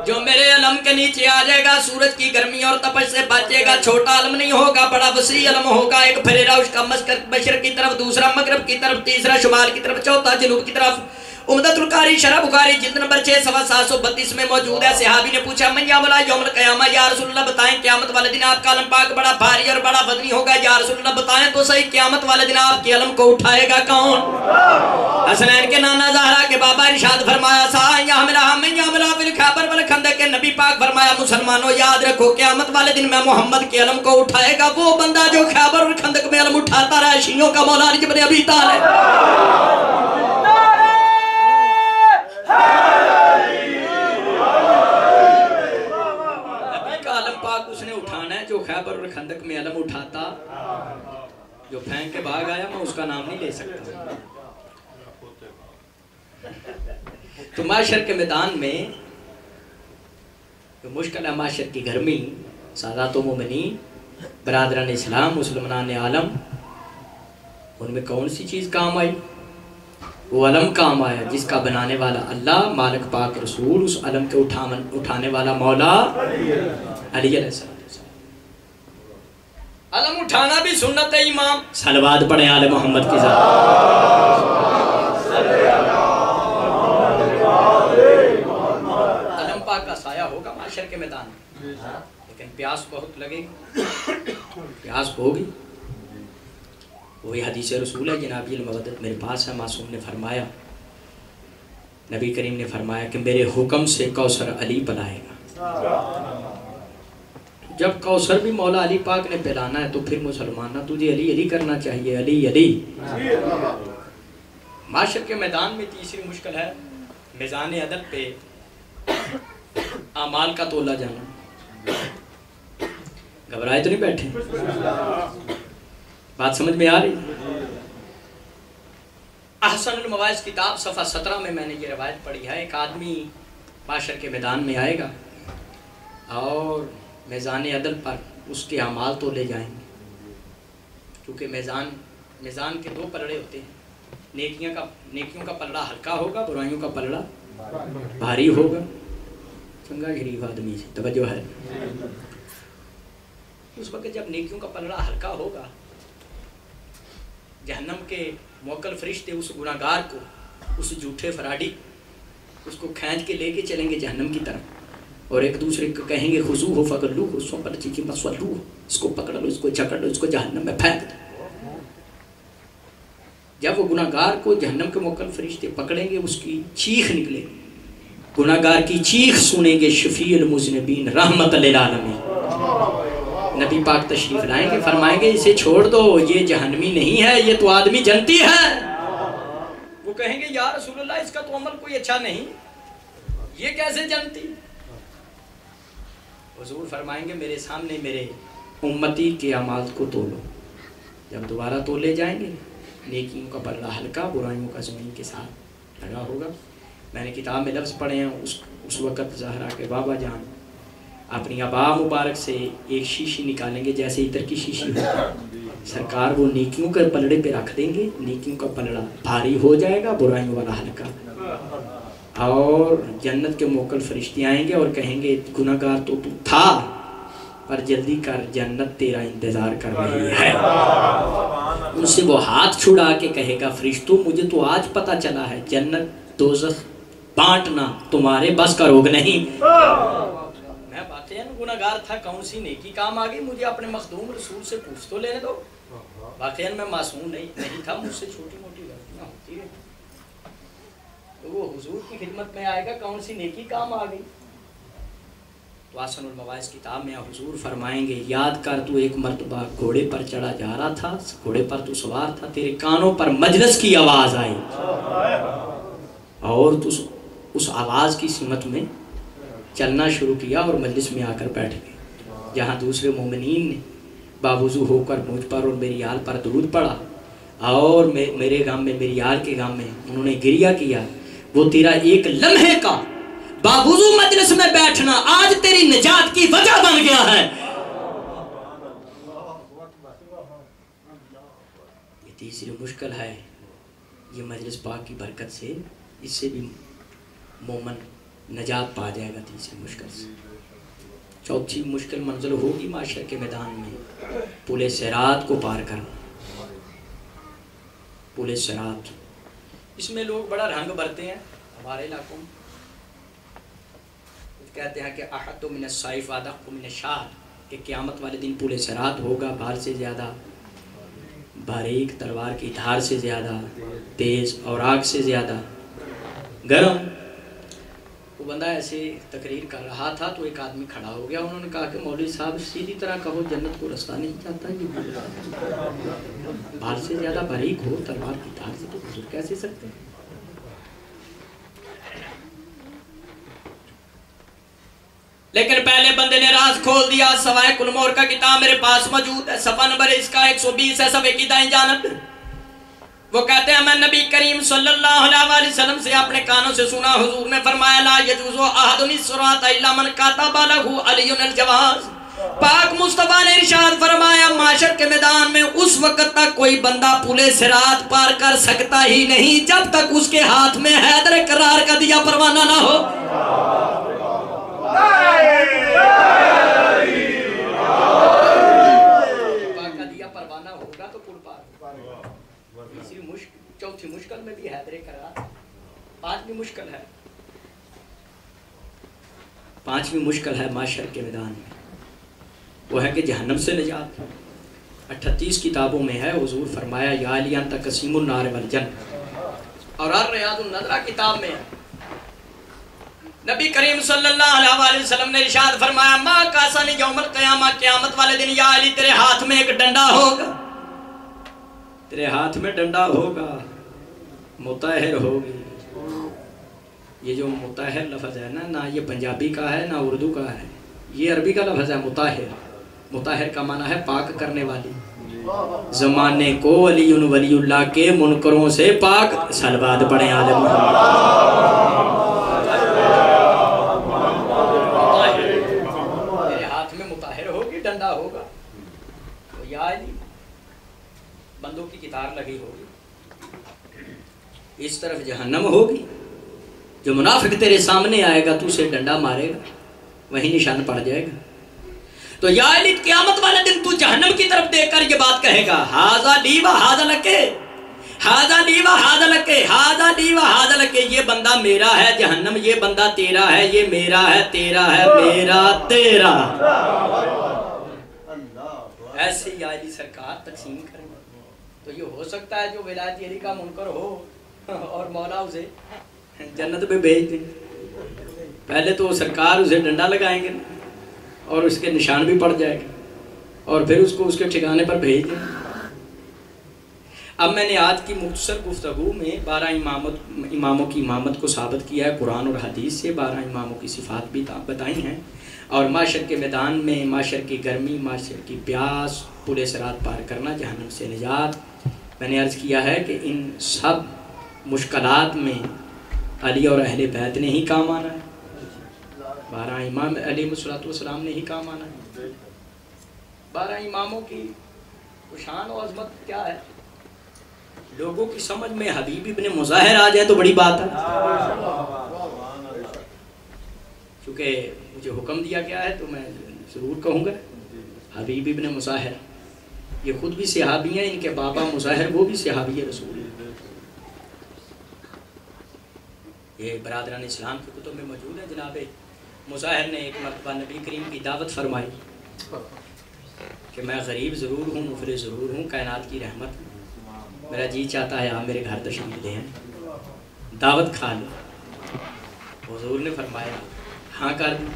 جو میرے علم کے نیچے آ جائے گا، سورج کی گرمی اور تپش سے بچے گا۔ چھوٹا علم نہیں ہوگا، بڑا وسیع علم ہوگا، ایک پھیرا اس کا مشرق کی طرف، دوسرا مغرب کی طرف، تیسرا شمال کی طرف، چوتھا جنوب کی طرف۔ عمدۃ القاری شرح بخاری جلد نمبر 6 صفحہ 732 میں موجود ہے۔ صحابی نے پوچھا من یعمل یوم القیامہ، یا رسول اللہ بتائیں قیامت والے دن آپ کا علم پاک بڑا بھاری اور بڑا وزنی ہوگا، یا رسول اللہ بتائیں تو صحیح قیامت والے دن آپ کے علم کو اٹھائے گا کون؟ حسنین کے نانا زہرا کے بابا ارشاد فرمایا سا یحملہ من یعمل فی الخیبر والخندق کے نبی پاک فرمایا مسلمانوں یاد رکھو قیامت والے دن میں محمد کے علم کو اٹھائے گا وہ بندہ جو خیبر اور خندق میں علم اٹھاتا رہا، شیعوں کا مولا علی بن ابی طالب۔ نبی کا علم پاک اس نے اٹھانا ہے جو خیبر اور خندق میں علم اٹھاتا، جو پھینک کے بھاگ آیا میں اس کا نام نہیں لے سکتا۔ تو معاشر کے میدان میں جو مشکل ہے، معاشر کی گرمی، سادات و مومنین برادران اسلام مسلمان عالم، ان میں کون سی چیز کام آئی؟ وہ علم کام آیا جس کا بنانے والا اللہ، مالک پاک رسول، اس علم کے اٹھانے والا مولا علی علیہ السلام۔ علم اٹھانا بھی سنت ہے امام. صلوات پڑھیں آل محمد کی ذات. علم پاک کا سایہ ہوگا معاشر کے میدان میں، لیکن پیاس بہت لگے گی. پیاس ہوگی. وہی حدیث رسول ہے جنابی المودت میرے پاس ہے. معصوم نے فرمایا، نبی کریم نے فرمایا کہ میرے حکم سے کوثر علی پلائے گا. جب کوثر بھی مولا علی پاک نے پلانا ہے تو پھر مسلمانہ تجھے علی علی کرنا چاہیے. علی علی. معاشر کے میدان میں تیسری مشکل ہے میزان عدل پہ اعمال کا تولا جانا. گھبرائے تو نہیں بیٹھے؟ بات سمجھ میں آ رہی؟ احسن المواعظ کتاب صفحہ 17 میں نے یہ روایت پڑھی ہے. ایک آدمی معاشر کے میدان میں آئے گا اور میزان عدل پر اس کے اعمال تو لے جائیں گے، کیونکہ میزان کے دو پلڑے ہوتے ہیں. نیکیوں کا پلڑا ہلکا ہوگا، برائیوں کا پلڑا بھاری ہوگا. چنگا شریف آدمی سے توجہ ہے. اس وقت جب نیکیوں کا پلڑا ہلکا ہوگا، جہنم کے موکل فرشتے اس گناہگار کو، اس جھوٹے فراڈی اس کو کھینچ کے لے کے چلیں گے جہنم کی طرف، اور ایک دوسرے کو کہیں گے خذوہ فغلوہ، اس پر چیخیں مسولوہ، اس کو پکڑ لو، اس کو جکڑ لو، اس کو جہنم میں پھینک دو. جب وہ گناہگار کو جہنم کے موکل فرشتے پکڑیں گے، اس کی چیخ نکلے گی، گناہگار کی چیخ سنیں گے شفیع المذنبین رحمت للعالمین. نبی پاک تشریف لائیں گے، فرمائیں گے اسے چھوڑ دو، یہ جہنمی نہیں ہے، یہ تو آدمی جنتی ہے. وہ کہیں گے یا رسول اللہ اس کا تو عمل کوئی اچھا نہیں، یہ کیسے جنتی؟ حضور فرمائیں گے میرے سامنے میرے امتی کے اعمال کو تولو. جب دوبارہ تولے جائیں گے، نیکیوں کا پلڑا ہلکا، برائیوں کا زمین کے ساتھ لگا ہوگا. میں نے کتاب میں لفظ پڑھے ہیں. اس وقت زہرا کے بابا جان اپنی ابا مبارک سے ایک شیشی نکالیں گے جیسے عطر کی شیشی ہوتی ہے. سرکار وہ نیکیوں کے پلڑے پہ رکھ دیں گے، نیکیوں کا پلڑا بھاری ہو جائے گا، برائیوں والا ہلکا. اور جنت کے موکل فرشتے آئیں گے اور کہیں گے گناہگار تو تھا، پر جلدی کر، جنت تیرا انتظار کر رہی ہے. ان سے وہ ہاتھ چھڑا کے کہے گا فرشتوں مجھے تو آج پتہ چلا ہے جنت دوزخ بانٹنا تمہارے بس کا روگ نہیں. میں واقعاً گناہگار تھا، کون سی نیکی کام آ گئی، مجھے اپنے مخدوم رسول سے پوچھ تو لینے دو. واقعاً میں معصوم نہیں تھا، مجھ سے چھوٹی موٹی غلطیاں ہوتی رہی. وہ حضور کی خدمت میں آئے گا، کون سی نیکی کام آ گئی. تو احسن المواعظ کتاب میں حضور فرمائیں گے یاد کر تو ایک مرتبہ گھوڑے پر چڑھا جا رہا تھا، گھوڑے پر تو سوار تھا، تیرے کانوں پر مجلس کی آواز آئی اور تو اس آواز کی سمت میں چلنا شروع کیا اور مجلس میں آ کر بیٹھ گئے، جہاں دوسرے مومنین نے باوضو ہو کر مجھ پر اور میری آل پر درود پڑھا اور میرے غم میں، میری آل کے غم میں انہوں نے گریہ کیا. وہ تیرا ایک لمحے کا باوضو مجلس میں بیٹھنا آج تیری نجات کی وجہ بن گیا ہے. یہ تیسری مشکل ہے. یہ مجلس پاک کی برکت سے اس سے بھی مومن نجات پا جائے گا تیسری مشکل سے. چوتھی مشکل منزل ہوگی معاشر کے میدان میں پل صراط کو پار کرنا. پل صراط، اس میں لوگ بڑا رنگ بھرتے ہیں. ہمارے علاقوں میں کہتے ہیں کہ احد من السیف ادق من الشعر، کہ قیامت والے دن پل صراط ہوگا بھار سے زیادہ باریک، تلوار کی دھار سے زیادہ تیز اور آگ سے زیادہ گرم. وہ بندہ ایسے تقریر کر رہا تھا تو ایک آدمی کھڑا ہو گیا. انہوں نے کہا کہ مولوی صاحب سیدھی طرح کہو جنت کو رستہ نہیں جاتا. یہ بھار سے زیادہ باریک ہو، تلوار کی دھار سے، تو حضور کیسے سکتے ہیں؟ لیکن پہلے بندے نے راز کھول دیا. سوائے کلمور کا کتاب میرے پاس موجود ہے، صفحہ نمبر اس کا 120 ہے، صفحے کی دائیں جانب. وہ کہتے ہیں میں نبی کریم صلی اللہ علیہ وسلم سے اپنے کانوں سے سنا، حضور نے فرمایا لا یجوز احد الصراط الا من کتب له علی الجواز. پاک مصطفیٰ نے ارشاد فرمایا معاشر کے میدان میں اس وقت تک کوئی بندہ پل صراط پار کر سکتا ہی نہیں جب تک اس کے ہاتھ میں حیدر کرار کا دیا پروانہ نہ ہو. چوتھی مشکل میں بھی حیدر کرار، پانچویں مشکل ہے، پانچویں مشکل ہے معاشر کے میدان میں، وہ ہے کہ جہنم سے نجات۔ 38 کتابوں میں ہے، حضور فرمایا یا علی انت قسیم النار والجنہ، اور الریاض النظرہ کتاب میں ہے۔ نبی کریم صلی اللہ علیہ وسلم نے ارشاد فرمایا ما کاسن یوم القیامہ، قیامت والے دن یا علی تیرے ہاتھ میں ایک ڈنڈا ہوگا، تیرے ہاتھ میں ڈنڈا ہوگا، مطہر ہوگی۔ یہ جو مطہر لفظ ہے نا، نہ یہ پنجابی کا ہے نہ اردو کا ہے، یہ عربی کا لفظ ہے مطہر۔ مطہر کا معنی ہے پاک کرنے والی۔ زمانے کو ولی ولی اللہ کے منکروں سے پاک، صلوات پڑھیں آل محمد۔ تیرے ہاتھ میں مطہر ہوگی، ڈنڈا ہوگا، تو یا علی بندوں کی کتار لگی ہوگی، اس طرف جہنم ہوگی۔ جو منافق تیرے سامنے آئے گا تو اسے ڈنڈا مارے گا، وہیں نشان پڑ جائے گا۔ تو یا علی قیامت والے دن تو جہنم کی طرف دیکھ کر یہ بات کہے گا ہاذا لی و ہاذا لکے، ہاذا لی و ہاذا لکے، ہاذا لی و ہاذا لکے، یہ بندہ میرا ہے جہنم، یہ بندہ تیرا ہے، یہ میرا ہے تیرا ہے، میرا تیرا۔ ایسے یا علی سرکار تقسیم کریں گے۔ تو یہ ہو سکتا ہے جو ولایت علی کا منکر ہو اور مولا اسے جنت میں بھیج دیں، پہلے تو سرکار اسے ڈنڈا لگائیں گے اور اس کے نشان بھی پڑ جائے گا، اور پھر اس کو اس کے ٹھکانے پر بھیج دیں۔ اب میں نے آج کی مختصر گفتگو میں 12 اماموں کی امامت کو ثابت کیا ہے قرآن اور حدیث سے، 12 اماموں کی صفات بھی بتائی ہیں، اور معاشر کے میدان میں معاشر کی گرمی، معاشر کی پیاس، پورے صراط پار کرنا، جہنم سے نجات۔ میں نے عرض کیا ہے کہ ان سب مشکلات میں علی اور اہل بیت نے ہی کام آنا ہے، 12 امام علیہ السلام نے ہی کام آنا ہے۔ 12 اماموں کی شان و عظمت کیا ہے؟ لوگوں کی سمجھ میں حبیب ابن مظاہر آ جائے تو بڑی بات ہے، چونکہ مجھے حکم دیا گیا ہے تو میں ضرور کہوں گا حبیب ابن مظاہر۔ یہ خود بھی صحابی ہیں، ان کے بابا مظاہر وہ بھی صحابی رسول ہیں، یہ برادران اسلام کی کتب میں موجود ہے۔ جناب مظاہر نے ایک مرتبہ نبی کریم کی دعوت فرمائی کہ میں غریب ضرور ہوں، مفلس ضرور ہوں، کائنات کی رحمت ہوں، میرا جی چاہتا ہے آپ میرے گھر تشریف لے آئیں، دعوت کھا لیں۔ حضور نے فرمایا ہاں کر دیں،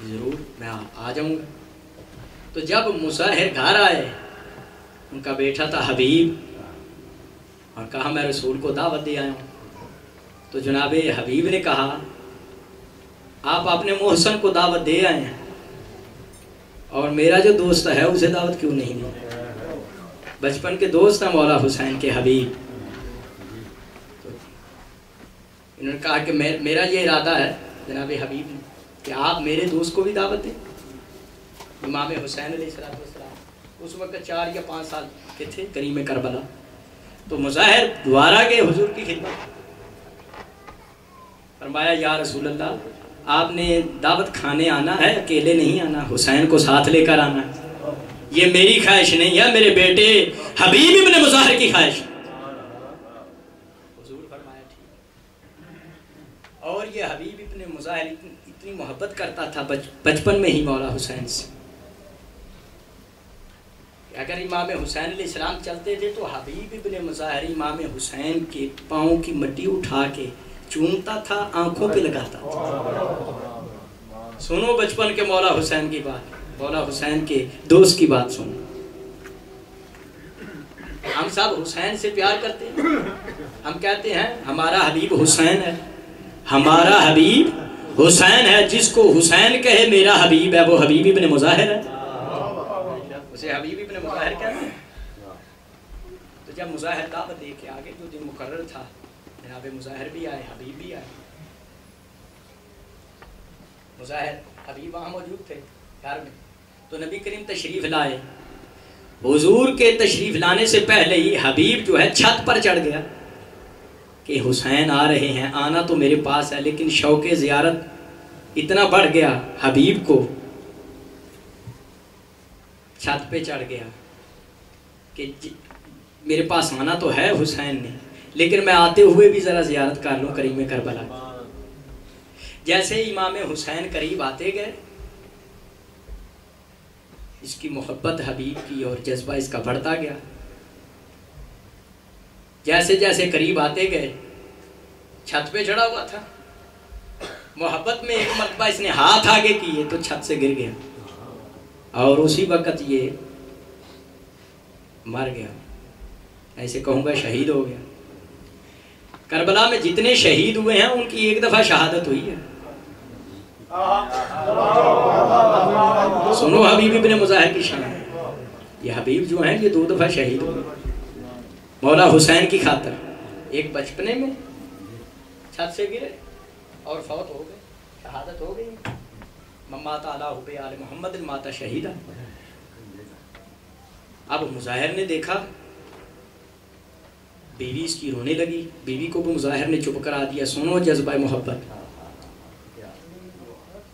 ضرور میں آ جاؤں گا۔ تو جب مظاہر گھر آئے، ان کا بیٹا تھا حبیب، اور کہا میں رسول کو دعوت دے آیا ہوں، تو جناب حبیب نے کہا آپ اپنے محسن کو دعوت دے آئے ہیں اور میرا جو دوست ہے اسے دعوت کیوں نہیں دی؟ بچپن کے دوست ہیں مولا حسین کے حبیب۔ انہوں نے کہا کہ میرا یہ ارادہ ہے جناب حبیب نے کہ آپ میرے دوست کو بھی دعوت دیں۔ امام حسین علیہ السلام اس وقت 4 یا 5 سال کے تھے، کریم کربلا۔ تو مظاہر دوبارہ گئے حضور کی خدمت، فرمایا یا رسول اللہ آپ نے دعوت کھانے آنا ہے، اکیلے نہیں آنا، حسین کو ساتھ لے کر آنا ہے، یہ میری خواہش نہیں ہے، میرے بیٹے حبیب ابن مظاہر کی خواہش۔ حضور فرمایا ٹھیک۔ اور یہ حبیب ابن مظاہر اتنی محبت کرتا تھا بچپن میں ہی مولا حسین سے، اگر امام حسین علیہ السلام چلتے تھے تو حبیب ابن مظاہر امام حسین کے پاؤں کی مٹی اٹھا کے چومتا تھا، آنکھوں پہ لگاتا تھا۔ سنو بچپن کے مولا حسین کی بات، مولا حسین کے دوست کی بات سنو۔ ہم سب حسین سے پیار کرتے ہیں، ہم کہتے ہیں ہمارا حبیب حسین ہے، ہمارا حبیب حسین ہے، جس کو حسین کہے میرا حبیب ہے وہ حبیب ابن مظاہر ہے، اسے حبیب ابن مظاہر کہتے ہیں۔ تو جب مظاہر دعوت دے کے آگے جو دن مقرر تھا، جناب مظاہر بھی آئے، حبیب بھی آئے۔ مظاہر حبیب وہاں موجود تھے گھر میں، تو نبی کریم تشریف لائے، حضور کے تشریف لانے سے پہلے ہی حبیب جو ہے چھت پر چڑھ گیا کہ حسین آ رہے ہیں، آنا تو میرے پاس ہے، لیکن شوق زیارت اتنا بڑھ گیا حبیب کو، چھت پہ چڑھ گیا کہ میرے پاس آنا تو ہے حسین نے، لیکن میں آتے ہوئے بھی ذرا زیارت کر لوں کریم کربلا کی۔ جیسے امام حسین قریب آتے گئے، اس کی محبت حبیب کی اور جذبہ اس کا بڑھتا گیا۔ جیسے جیسے قریب آتے گئے، چھت پہ چڑھا ہوا تھا، محبت میں ایک مرتبہ اس نے ہاتھ آگے کیے تو چھت سے گر گیا، اور اسی وقت یہ مر گیا، ایسے کہوں گا شہید ہو گیا۔ کربلا میں جتنے شہید ہوئے ہیں ان کی ایک دفعہ شہادت ہوئی ہے۔ سنو حبیب ابن مظاہر کی شان، یہ حبیب جو ہیں یہ 2 دفعہ شہید ہوئے مولا حسین کی خاطر۔ ایک بچپنے میں چھت سے گرے اور فوت ہو گئے، شہادت ہو گئی۔ ممات علی حب آل محمد مات شہیدہ۔ اب مظاہر نے دیکھا بیوی اس کی رونے لگی، بیوی کو بھی مظاہر نے چپ کرا دیا۔ سنو جذبہ محبت،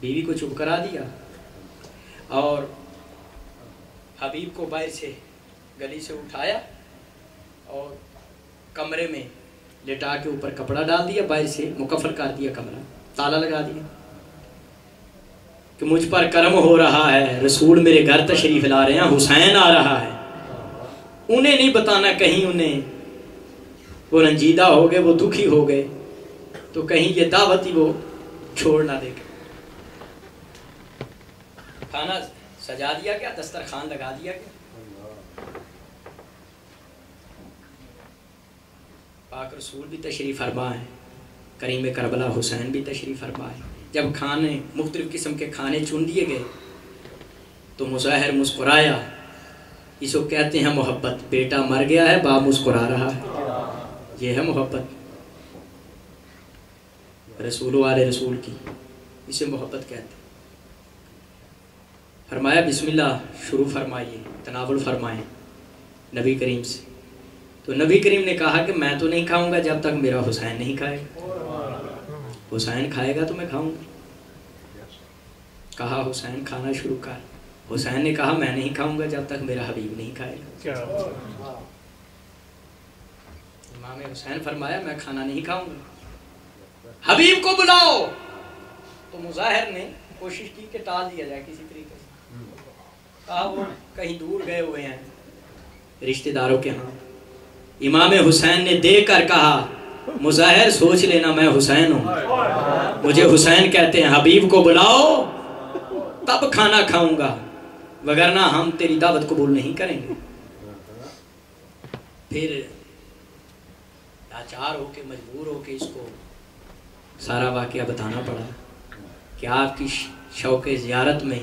بیوی کو چپ کرا دیا اور حبیب کو باہر سے گلی سے اٹھایا اور کمرے میں لٹا کے اوپر کپڑا ڈال دیا، باہر سے مکفل کر دیا، کمرہ تالا لگا دیا کہ مجھ پر کرم ہو رہا ہے، رسول میرے گھر تشریف لا رہے ہیں، حسین آ رہا ہے۔ انہیں نہیں بتانا، کہیں انہیں وہ رنجیدہ ہو گئے، وہ دکھی ہو گئے تو کہیں یہ دعوت ہی وہ چھوڑ نہ دے۔ کھانا سجا دیا گیا، دسترخوان لگا دیا گیا، پاک رسول بھی تشریف فرما ہے، کریم کربلا حسین بھی تشریف فرما ہے۔ جب کھانے مختلف قسم کے کھانے چن دیے گئے تو مظاہر مسکرایا، اس کو کہتے ہیں محبت۔ بیٹا مر گیا ہے، باپ مسکرا رہا ہے، یہ ہے محبت رسول والے رسول کی، اسے محبت کہتے ہیں۔ فرمایا بسم اللہ شروع فرمائیے، تناول فرمائیں نبی کریم سے۔ تو نبی کریم نے کہا کہ میں تو نہیں کھاؤں گا جب تک میرا حسین نہیں کھائے گا، حسین کھائے گا تو میں کھاؤں گا۔ کہا حسین کھانا شروع کر، حسین نے کہا میں نہیں کھاؤں گا جب تک میرا حبیب نہیں کھائے گا۔ امام حسین فرمایا میں کھانا نہیں کھاؤں گا، حبیب کو بلاؤ۔ تو مظاہر نے کوشش کی کہ ٹال دیا جائے کسی طریقے سے، کہا وہ کہیں دور گئے ہوئے ہیں رشتہ داروں کے ہاں۔ امام حسین نے دیکھ کر کہا مظاہر سوچ لینا میں حسین ہوں، مجھے حسین کہتے ہیں، حبیب کو بلاؤ تب کھانا کھاؤں گا، وگرنہ ہم تیری دعوت قبول نہیں کریں گے۔ پھر لاچار ہو کے مجبور ہو کے اس کو سارا واقعہ بتانا پڑا کہ آپ کی شوق زیارت میں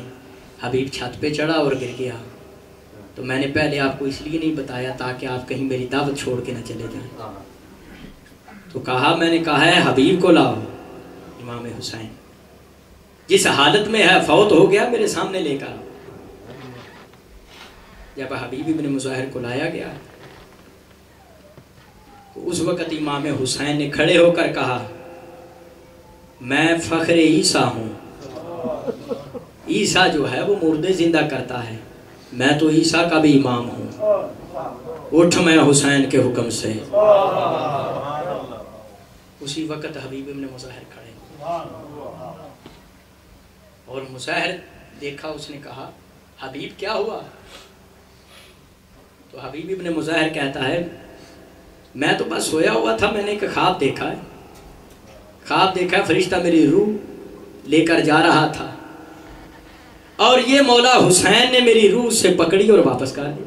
حبیب چھت پہ چڑھا اور گر گیا، تو میں نے پہلے آپ کو اس لیے نہیں بتایا تاکہ آپ کہیں میری دعوت چھوڑ کے نہ چلے جائیں۔ تو کہا میں نے کہا ہے حبیب کو لاؤ، امام حسین جس حالت میں ہے فوت ہو گیا میرے سامنے لے کر۔ جب حبیب ابن مظاہر کو لایا گیا تو اس وقت امام حسین نے کھڑے ہو کر کہا میں فخر عیسیٰ ہوں، عیسیٰ جو ہے وہ مردے زندہ کرتا ہے، میں تو عیسیٰ کا بھی امام ہوں، اٹھ میں حسین کے حکم سے۔ اسی وقت حبیب ابن مظاہر کھڑے اور مظاہر دیکھا، اس نے کہا حبیب کیا ہوا؟ تو حبیب ابن مظاہر کہتا ہے میں تو بس سویا ہوا تھا، میں نے ایک خواب دیکھا ہے، خواب دیکھا فرشتہ میری روح لے کر جا رہا تھا اور یہ مولا حسین نے میری روح سے پکڑی اور واپس کر دی۔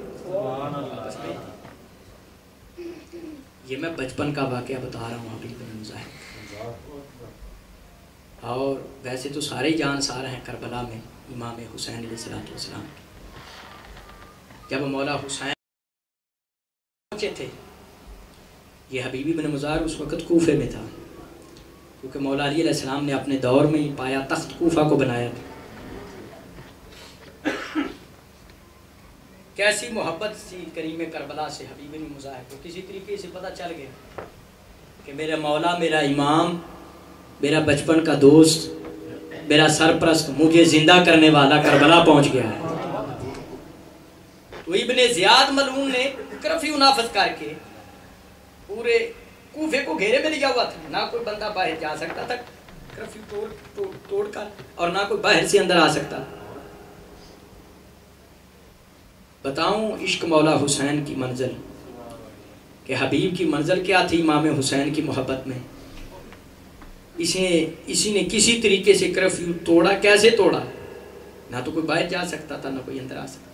یہ میں بچپن کا واقعہ بتا رہا ہوں حبیب ابن مظاہر، اور ویسے تو سارے جانسار ہیں کربلا میں امام حسین علیہ السلام۔ جب مولا حسین پہنچے تھے، یہ حبیب ابن مظاہر اس وقت کوفے میں تھا، کیونکہ مولا علی علیہ السلام نے اپنے دور میں ہی پایا تخت کوفہ کو بنایا تھا۔ کیسی محبت سی کریم کربلا سے حبیب ابن مظاہر کو، کسی طریقے سے پتہ چل گیا کہ میرا مولا، میرا امام، میرا بچپن کا دوست، میرا سرپرست، مجھے زندہ کرنے والا کربلا پہنچ گیا ہے۔ تو ابن زیاد ملعون نے کرفیو نافذ کر کے پورے کوفے کو گھیرے میں لیا ہوا تھا، نہ کوئی بندہ باہر جا سکتا تھا کرفیو توڑ کر، اور نہ کوئی باہر سے اندر آ سکتا۔ بتاؤں عشق مولا حسین کی منزل کہ حبیب کی منزل کیا تھی امام حسین کی محبت میں۔ اسی نے کسی طریقے سے کرفیو توڑا، کیسے توڑا؟ نہ تو کوئی باہر جا سکتا تھا، نہ کوئی اندر آ سکتا۔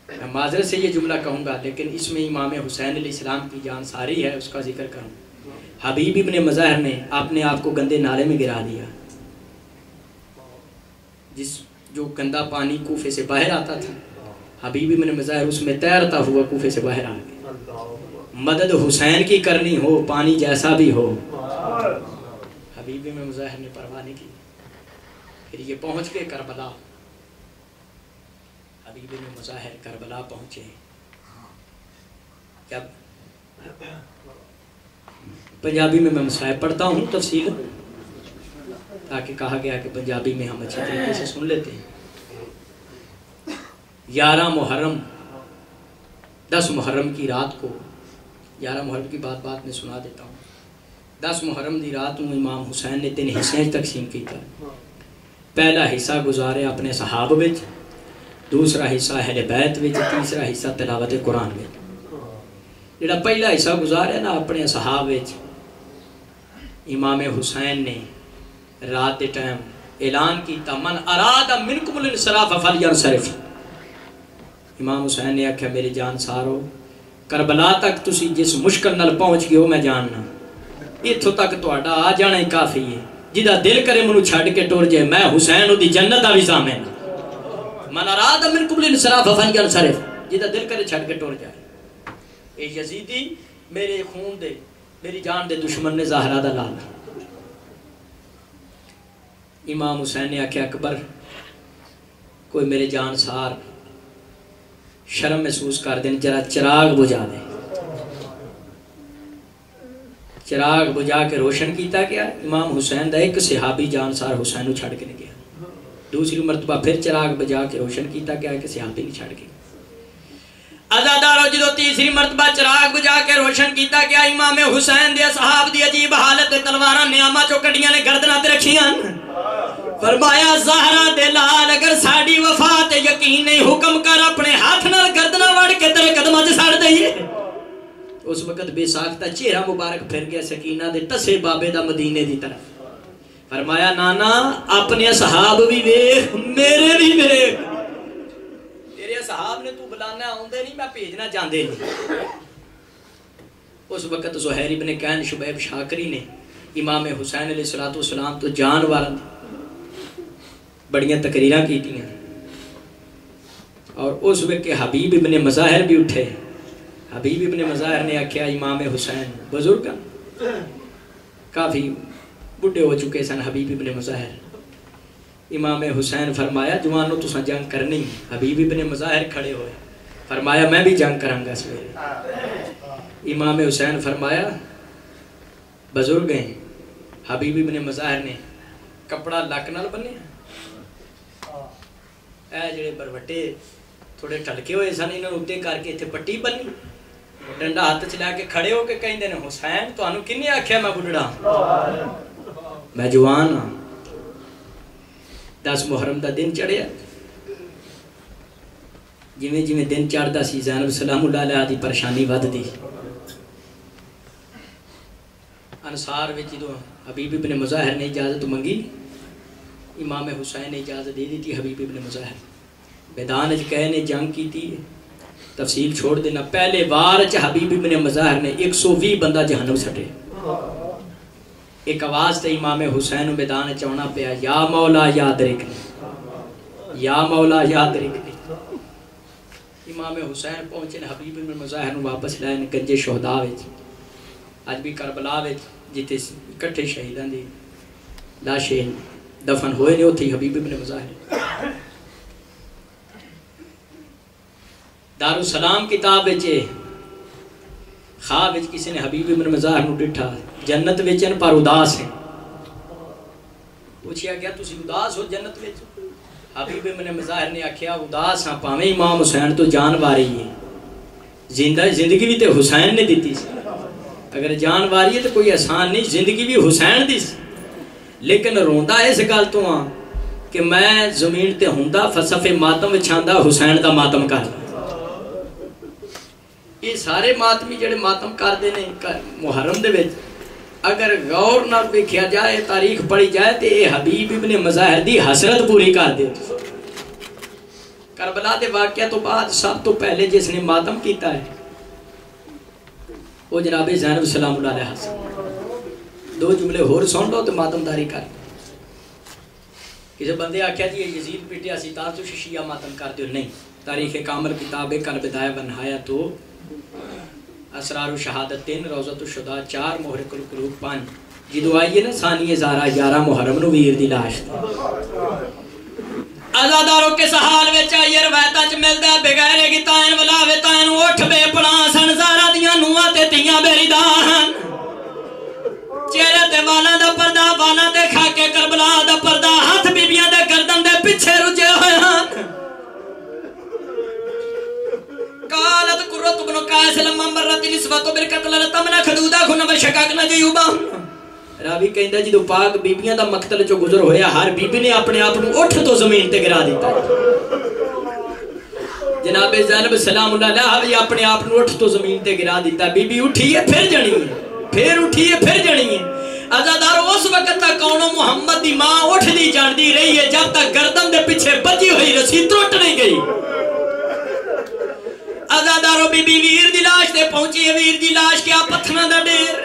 میں معذرت سے یہ جملہ کہوں گا، لیکن اس میں امام حسین علیہ السلام کی جان ساری ہے، اس کا ذکر کروں۔ حبیب ابن مظاہر نے اپنے آپ کو گندے نالے میں گرا دیا، جو گندا پانی کوفے سے باہر آتا تھا، حبیب ابن مظاہر اس میں تیرتا ہوا کوفے سے باہر آ گیا۔ مدد حسین کی کرنی ہو، پانی جیسا بھی ہو، حبیب ابن مظاہر نے پرواہ نہیں کی۔ پھر یہ پہنچ گئے کربلا، حبیب ابن مظاہر کربلا پہنچے۔ کیا پنجابی میں مسائل پڑھتا ہوں تفصیل، تاکہ کہا گیا کہ پنجابی میں ہم اچھی طریقے سے سن لیتے ہیں۔ 11 محرم 10 محرم کی رات کو، 11 محرم کی بات میں سنا دیتا ہوں۔ 10 محرم دی رات میں امام حسین نے 3 حصے تقسیم کیتا۔ پہلا حصہ گزارے اپنے صحابہ وچ، دوسرا حصہ اہل بیت وچ، تیسرا حصہ تلاوت قرآن وچ۔ جڑا پہلا حصہ گزارے نا اپنے صحابہ وچ، امام حسین نے رات دے ٹائم اعلان کیتا من اراد منکم الانصراف فلینصرف۔ امام حسین نے آکھیا میری جان سارو، کربلا تک تسی جس مشکل نال پہنچ گئے ہو میں جاننا، اتھوں تک تہاڈا آ جانا ہی کافی ہے۔ جدا دل کرے منو چھڈ کے ٹر جائے، میں حسین دی جنت دا بھی ضامن۔ من اراد منکم الانصراف فلینصرف، جدا دل کرے چھڈ کے ٹر جائے۔ اے یزیدی میرے خون دے، میری جان دے دشمن نے زہرا دا لال۔ امام حسین نے آکھیا اکبر کوئی میرے جان سار شرم محسوس کر دیں، جرا چراغ بجھا دے۔ چراغ بجھا کے روشن کیتا گیا۔ امام حسین دا ایک صحابی جان سار حسین نو چھڑ کے نہیں گیا۔ دوسری مرتبہ پھر چراغ بجھا کے روشن کیتا گیا کہ صحابی نہیں چھڑ گیا۔ عزادارو جدو تیسری مرتبہ چراغ بجھا کے روشن کیتا گیا، امام حسین دے اصحاب دی عجیب حالت تلواراں نیاماں چوں کڈیاں نے گردناں تے رکھیاں۔ فرمایا زہرا دے لال اگر ساڈی وفا تے یقین نہیں، حکم کر اپنے ہاتھ نال گردناں وڑ کے تیرے قدماں تے سڑ دئیے۔ اس وقت بے ساختہ چہرہ مبارک پھر گیا سکینہ دے ٹسے بابے دا مدینے دی طرف۔ فرمایا نانا اپنے اصحاب بھی ویکھ، میرے بھی ویکھ۔ تیرے اصحاب نے تو بلانا آوندے نہیں، میں بھیجنا چاہندے نہیں۔ اس وقت زہیر ابن کین شبیب شاکری نے امام حسین علیہ السلام تو جان والا بڑیاں تقریراں کیتیاں، اور اس وقت حبیب ابن مظاہر بھی اٹھے۔ حبیب ابن مظاہر نے آکھیا امام حسین بزرگ کافی بڑھے ہو چکے سن حبیب ابن مظاہر۔ امام حسین فرمایا جوانو تساں جنگ کرنی۔ حبیب ابن مظاہر کھڑے ہوئے، فرمایا میں بھی جنگ کروں گا سویرے۔ امام حسین فرمایا بزرگ ہیں۔ حبیب ابن مظاہر نے کپڑا لک نال بنیا، اے جڑے بروٹے تھوڑے ٹھلکے ہوئے سن انہوں نے کر کے اتنے پٹی بنی، ڈنڈا ہاتھ چ لے کے کھڑے ہو کے کہندے نے حسین تانوں کنے آکھیا میں بڈھڑا میں جوان ہاں۔ 10 محرم دا دن چڑھیا، جویں جویں دن چڑھدا سی زینب سلام اللہ علیہ دی پریشانی وددی۔ انصار وچ جدوں حبیب ابن مظاہر نے اجازت منگی، امام حسین نے اجازت دے دیتی۔ حبیب ابن مظاہر میدان وچ کہے نے جنگ کیتی، تفصیل چھوڑ دینا۔ پہلے وار وچ حبیب ابن مظاہر نے 120 بندہ جہنم سٹے۔ ایک آواز تے امام حسین میدان وچ آنا پیا، یا مولا یاد رکھنی، یا مولا یاد رکھنی۔ امام حسین پہنچے حبیب ابن مظاہر نو واپس لائے گنجے شہداء وچ۔ اج بھی کربلا وچ جتے اکٹھے شہیداں دی لاشیں دفن ہوئے نے اوتھے حبیب ابن مظاہر۔ دارالسلام کتاب وچ خواب وچ کسی نے حبیب ابن مظاہر نو ڈٹھا جنت وچ پر اداس ہے۔ پوچھیا گیا تسی اداس ہو جنت وچ؟ حبیب ابن مظاہر نے آکھیا اداس ہاں پاویں امام حسین تو جان واری ہے، زندگی بھی تے حسین نے دیتی سی، اگر جان واری ہے تو کوئی آسان نہیں، زندگی بھی حسین دی سی، لیکن روندا اس گل تو ہاں کہ میں زمین تے ہوندا فلسفے ماتم وچھاندا حسین دا ماتم کر۔ یہ سارے ماتمی جڑے ماتم کردے نے محرم دے وچ اگر غور نہ دیکھا جائے، تاریخ پڑھی جائے تو یہ حبیب ابن مظاہر دی حسرت پوری کر دے۔ کربلا دے واقعہ تو بعد سب تو پہلے جس نے ماتم کیتا ہے وہ جناب زینب سلام اللہ علیہ حسن۔ دو جملے ہور سن لو تو ماتم داری کر۔ کسی بندے آکھیا جی یزید پیٹیا سی تا تو شیعہ ماتم کر دیو، نہیں، تاریخ کامل کتاب کل بدایہ بنہایا تو اسرار و شہادت 3 روضۃ الشہداء 4 محرق القلوب 5 جدو آئیے نا ثانی زارہ 11 محرم نو ویر دی لاش ازاداروں کے سحال وچ آئیے روایتاں چ ملدا بغیر گتائن ولاوے تائن اٹھ بے پڑاں سن زارہ دیاں نواں تے تیاں بے ردان چہرے تے والاں دا پردہ والاں تے خاکے کربلا دا پردہ ہاتھ بیبیاں دے گردن دے پیچھے رجے ہوئے ہیں۔ قالت قرۃ بن قیس لما مرت نسوۃ بالقتل لتمنا خدودا خن وشققنا جیوبا۔ راوی کہندا جدو پاک بیبیاں دا مقتل چو گزر ہویا ہر بیبی نے اپنے آپ کو اٹھ تو زمین تے گرا دیتا۔ جناب زینب سلام اللہ علیہ بھی اپنے آپ کو اٹھ تو زمین تے گرا دیتا۔ بی بی اٹھی ہے پھر جڑی ہے، پھر اٹھی ہے پھر جڑی ہے۔ عزادارو اس وقت تک کونو محمد دی ماں اٹھ دی جاندی رہی ہے جب تک گردن دے پیچھے بچی ہوئی رسی ترٹ نہیں گئی۔ عزادارو بی بی ویر دی لاش تے پہنچی ہے، ویر دی لاش کیا پتھنا دا ڈیر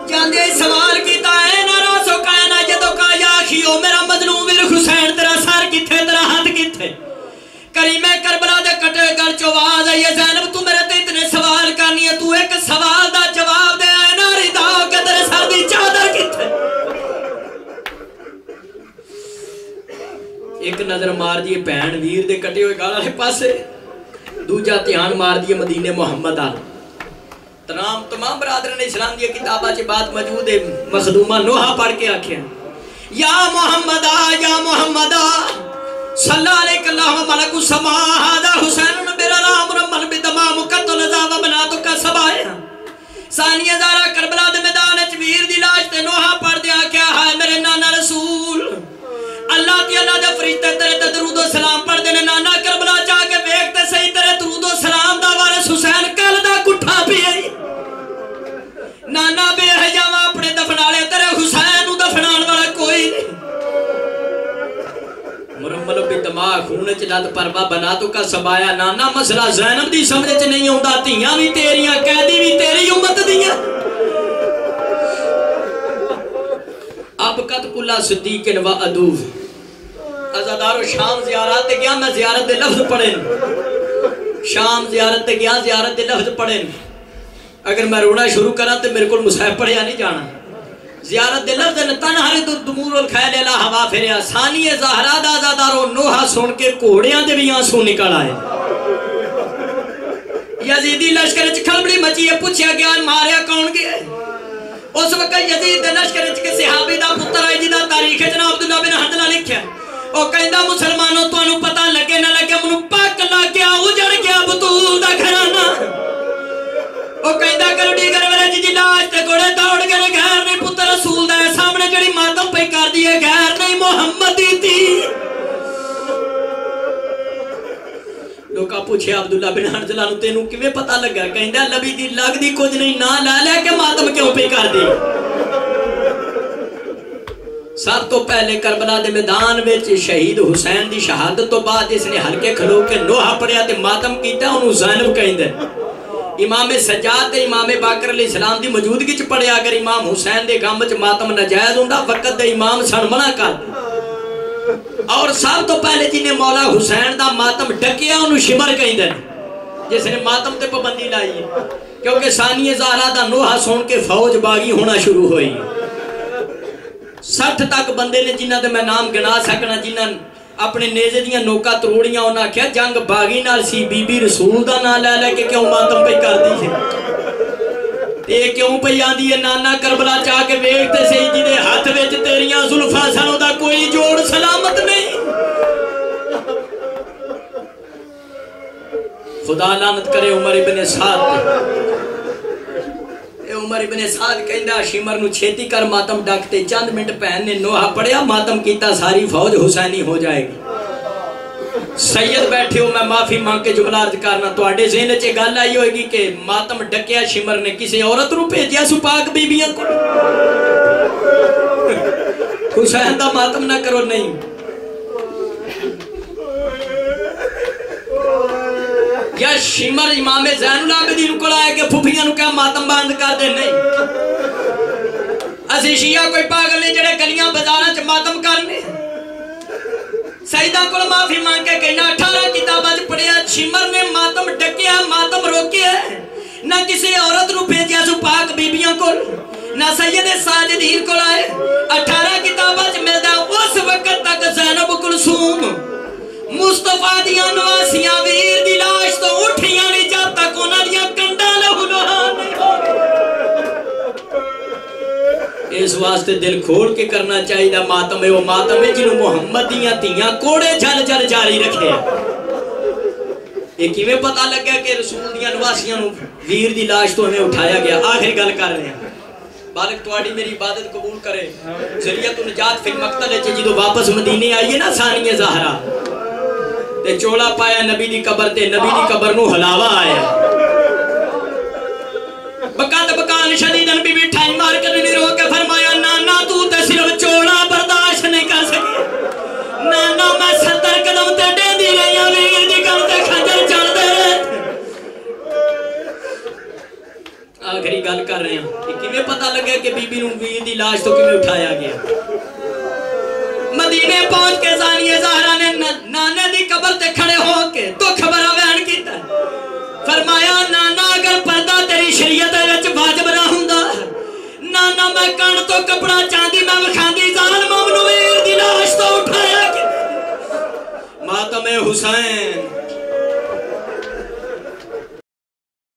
جاندے سوال کیتا ہے ناراسو کائنا جدو کا یا خیو میرا مظلوم ویر حسین تیرا سار کتھے تیرا ہاتھ کتھے کریم کربلا دے کٹے گل چواز ہے زینب تو میرے تے اتنے سوال کرنی ہے تو ایک سوال دا جواب دے آئے ناری داؤ کہ تیرے سر دی چادر کتھے۔ ایک نظر مار دیئے پہن ویر دے کٹے ہوئے گالا ہے پاسے، دوجہ تیان مار دیئے مدینہ محمد آل۔ تمام برادران اسلام دیئے کتابہ چے بات موجود ہے، مخدومہ نوحہ پڑھ کے آکھیں یا محمدہ یا محمدہ صلی علیہ اللہ ملک السماء هذا حسین برام رمل بدمام قتل زاو بناتو کا سبائے۔ ثانی ہزارہ کربلا دے میدان چویر دی لاش تے نوحہ پڑھ دیا کیا ہے میرے نانا رسول اللہ تی اللہ دے فرشتے تیرے تے درود و سلام پڑھ دینے نانا کربلا چاہ کے بیکتے صحیح تیرے درود و سلام دا وارث حسین کل دا کٹھا بھی ہے نانا بے حجاوہ اپنے دفنالے تیرے حسین دفنان والا کوئی نہیں۔ مرمل بھی دماغ خون چلات پروا بنا تو کا سبایا نانا مسئلہ زینب دی سمجھے چ نہیں ہوندا تیاں بھی تیریاں قیدی بھی تیری امت دیاں۔ اب قد کلا صدیق و عدو عزادارو شام زیارت گیا میں زیارت دے لفظ پڑھیں شام زیارت دے گیا زیارت دے لفظ پڑھیں اگر میں رونا شروع کرا تو میرے کو مصحف پڑھیا نہیں جانا۔ زیارت دے لفظ تنہاری تو دمور الخیل اللہ ہوا پھریا ثانی زہرہ دا عزادارو نوحہ سن کے کوڑیاں دے بھی آنسو نکل آئے۔ یزیدی لشکر کھلبڑی مچی ہے پوچھیا گیا ماریا کون گیا ہے اس وقت یزید دے لشکر کے صحابی دا پتر آئی جی دا تاریخ جناب عبداللہ بن حدلہ لکھیا او کہندہ مسلمانوں تو انہوں پتہ لگے نہ لگے منوں پاک لگیا اجڑ گیا بطول دا گھرانا او کہندہ کرڑی گر ویلے جی لاش تے گوڑے دوڑ گئے غیر نہیں پتر رسول دے سامنے جڑی ماتم پہ کر دیئے غیر نہیں محمدی تھی۔ لوکا پوچھے عبداللہ بن حنظلہ نو تینوں کیویں پتہ لگا کہندہ لبی دی لگ دی کچھ نہیں نہ لا لے کے ماتم کیوں پہ کر دی۔ سب تو پہلے کربلا دے میدان وچ شہید حسین دی شہادت تو بعد جس نے ہلکے کھلو کے نوحہ پڑھیا تے ماتم کیتا انہوں زینب کہندے۔ امام سجاد تے امام باقر علیہ السلام دی موجودگی چ پڑھیا اگر امام حسین دے غم وچ ماتم ناجائز ہوندا وقت دے امام سن منع کر اور سب تو پہلے جی نے مولا حسین دا ماتم ڈکیا انہوں شمر کہندے جس نے ماتم تے پابندی لائی ہے کیونکہ ثانی زہرہ دا نوحہ سن کے فوج باغی ہونا شروع ہوئی 60 تک بندے نے جنہ دے میں نام گنا سکنا جنہ اپنے نیزے دیاں نوکا تروڑیاں انہاں کیا جنگ باغی نال سی بی بی رسول دا نہ لے لے کے کیوں ماتم پہ کر دی ہے یہ کیوں پہ آندی ہے نانا کربلا چاہ کے ویکھتے سے جی دے ہاتھ وچ تیریاں زلفاں سنوں دا کوئی جوڑ سلامت نہیں۔ خدا لعنت کرے عمر ابن سعد عمر ابن سعد کہندا شمر نو چھیتی کر ماتم ڈاکتے چند منٹ پہن نے نوحہ پڑھیا ماتم کیتا ساری فوج حسینی ہو جائے گی سید بیٹھے ہو میں معافی مانگ کے جملہ عرض کرنا تو آڈے ذہن چے گل آئی ہوئے گی کہ ماتم ڈکیا شمر نے کسی عورت رو بھیجیا سو پاک بیبیاں کو حسین دا ماتم نہ کرو نہیں یا شمر امام زین العابدین کو لائے کہ پھوپھیاں نو کیا ماتم باندھ کر دے نہیں اسی شیعہ کوئی پاگل نہیں جڑے گلیاں بازاراں چ ماتم کرنے سیدہ کو معافی مانگ کے کہنا 18 کتاباں پڑھیا شمر نے ماتم ڈکیا ماتم روکیا نہ کسی عورت رو بھیجیا سو پاک بیبیاں کو نہ سید ساجدین کو لائے 18 کتاباں ملدا اس وقت تک زینب کلثوم مصطفیٰ دیاں نواسیاں ویر دی لاش تو اٹھیاں نہیں جب تک انہاں دیاں کنڈاں لہو لہان نہیں اس واسطے دل کھول کے کرنا چاہیے دا ماتم ہے وہ ماتم ہے جنہوں محمد دیاں تیاں کوڑے جھل جھل جاری رکھے یہ کیویں پتہ لگ گیا کہ رسول دیاں نواسیاں نو ویر دی لاش تو ہمیں اٹھایا گیا آخری گل کر رہے ہیں بالک تواڈی میری عبادت قبول کرے ذریعہ نجات فی المقتل ہے جدو واپس مدینے آئیے نا ثانیہ زہرا تے چولا پایا نبی دی قبر تے نبی دی قبر نو حلاوہ آیا بقات بقان شدیدن بی بی ٹھائی مار کر نہیں رو کے فرمایا نانا تو تے صرف چوڑا برداشت نہیں کر سکے نانا میں 70 قدم تے دے دی رہی ہوں ویر دی گل تے خنجر چڑھ دے آخری گل کر رہے ہیں کہ کیویں پتہ لگے کہ بی بی نو ویر دی لاش تو کیویں اٹھایا گیا مدینے پہنچ کے زانیہ زہرا نے نانے دی قبر تے کھڑے ہو کے تو خبرہ بیان کیتا فرمایا نانا اگر پردہ تیری شریعت وچ واجب نہ ہوندا نانا میں کان تو کپڑا چاندی میں وکھاندی ظالم منویر دی لاش تو اٹھایا کہ ماتم حسین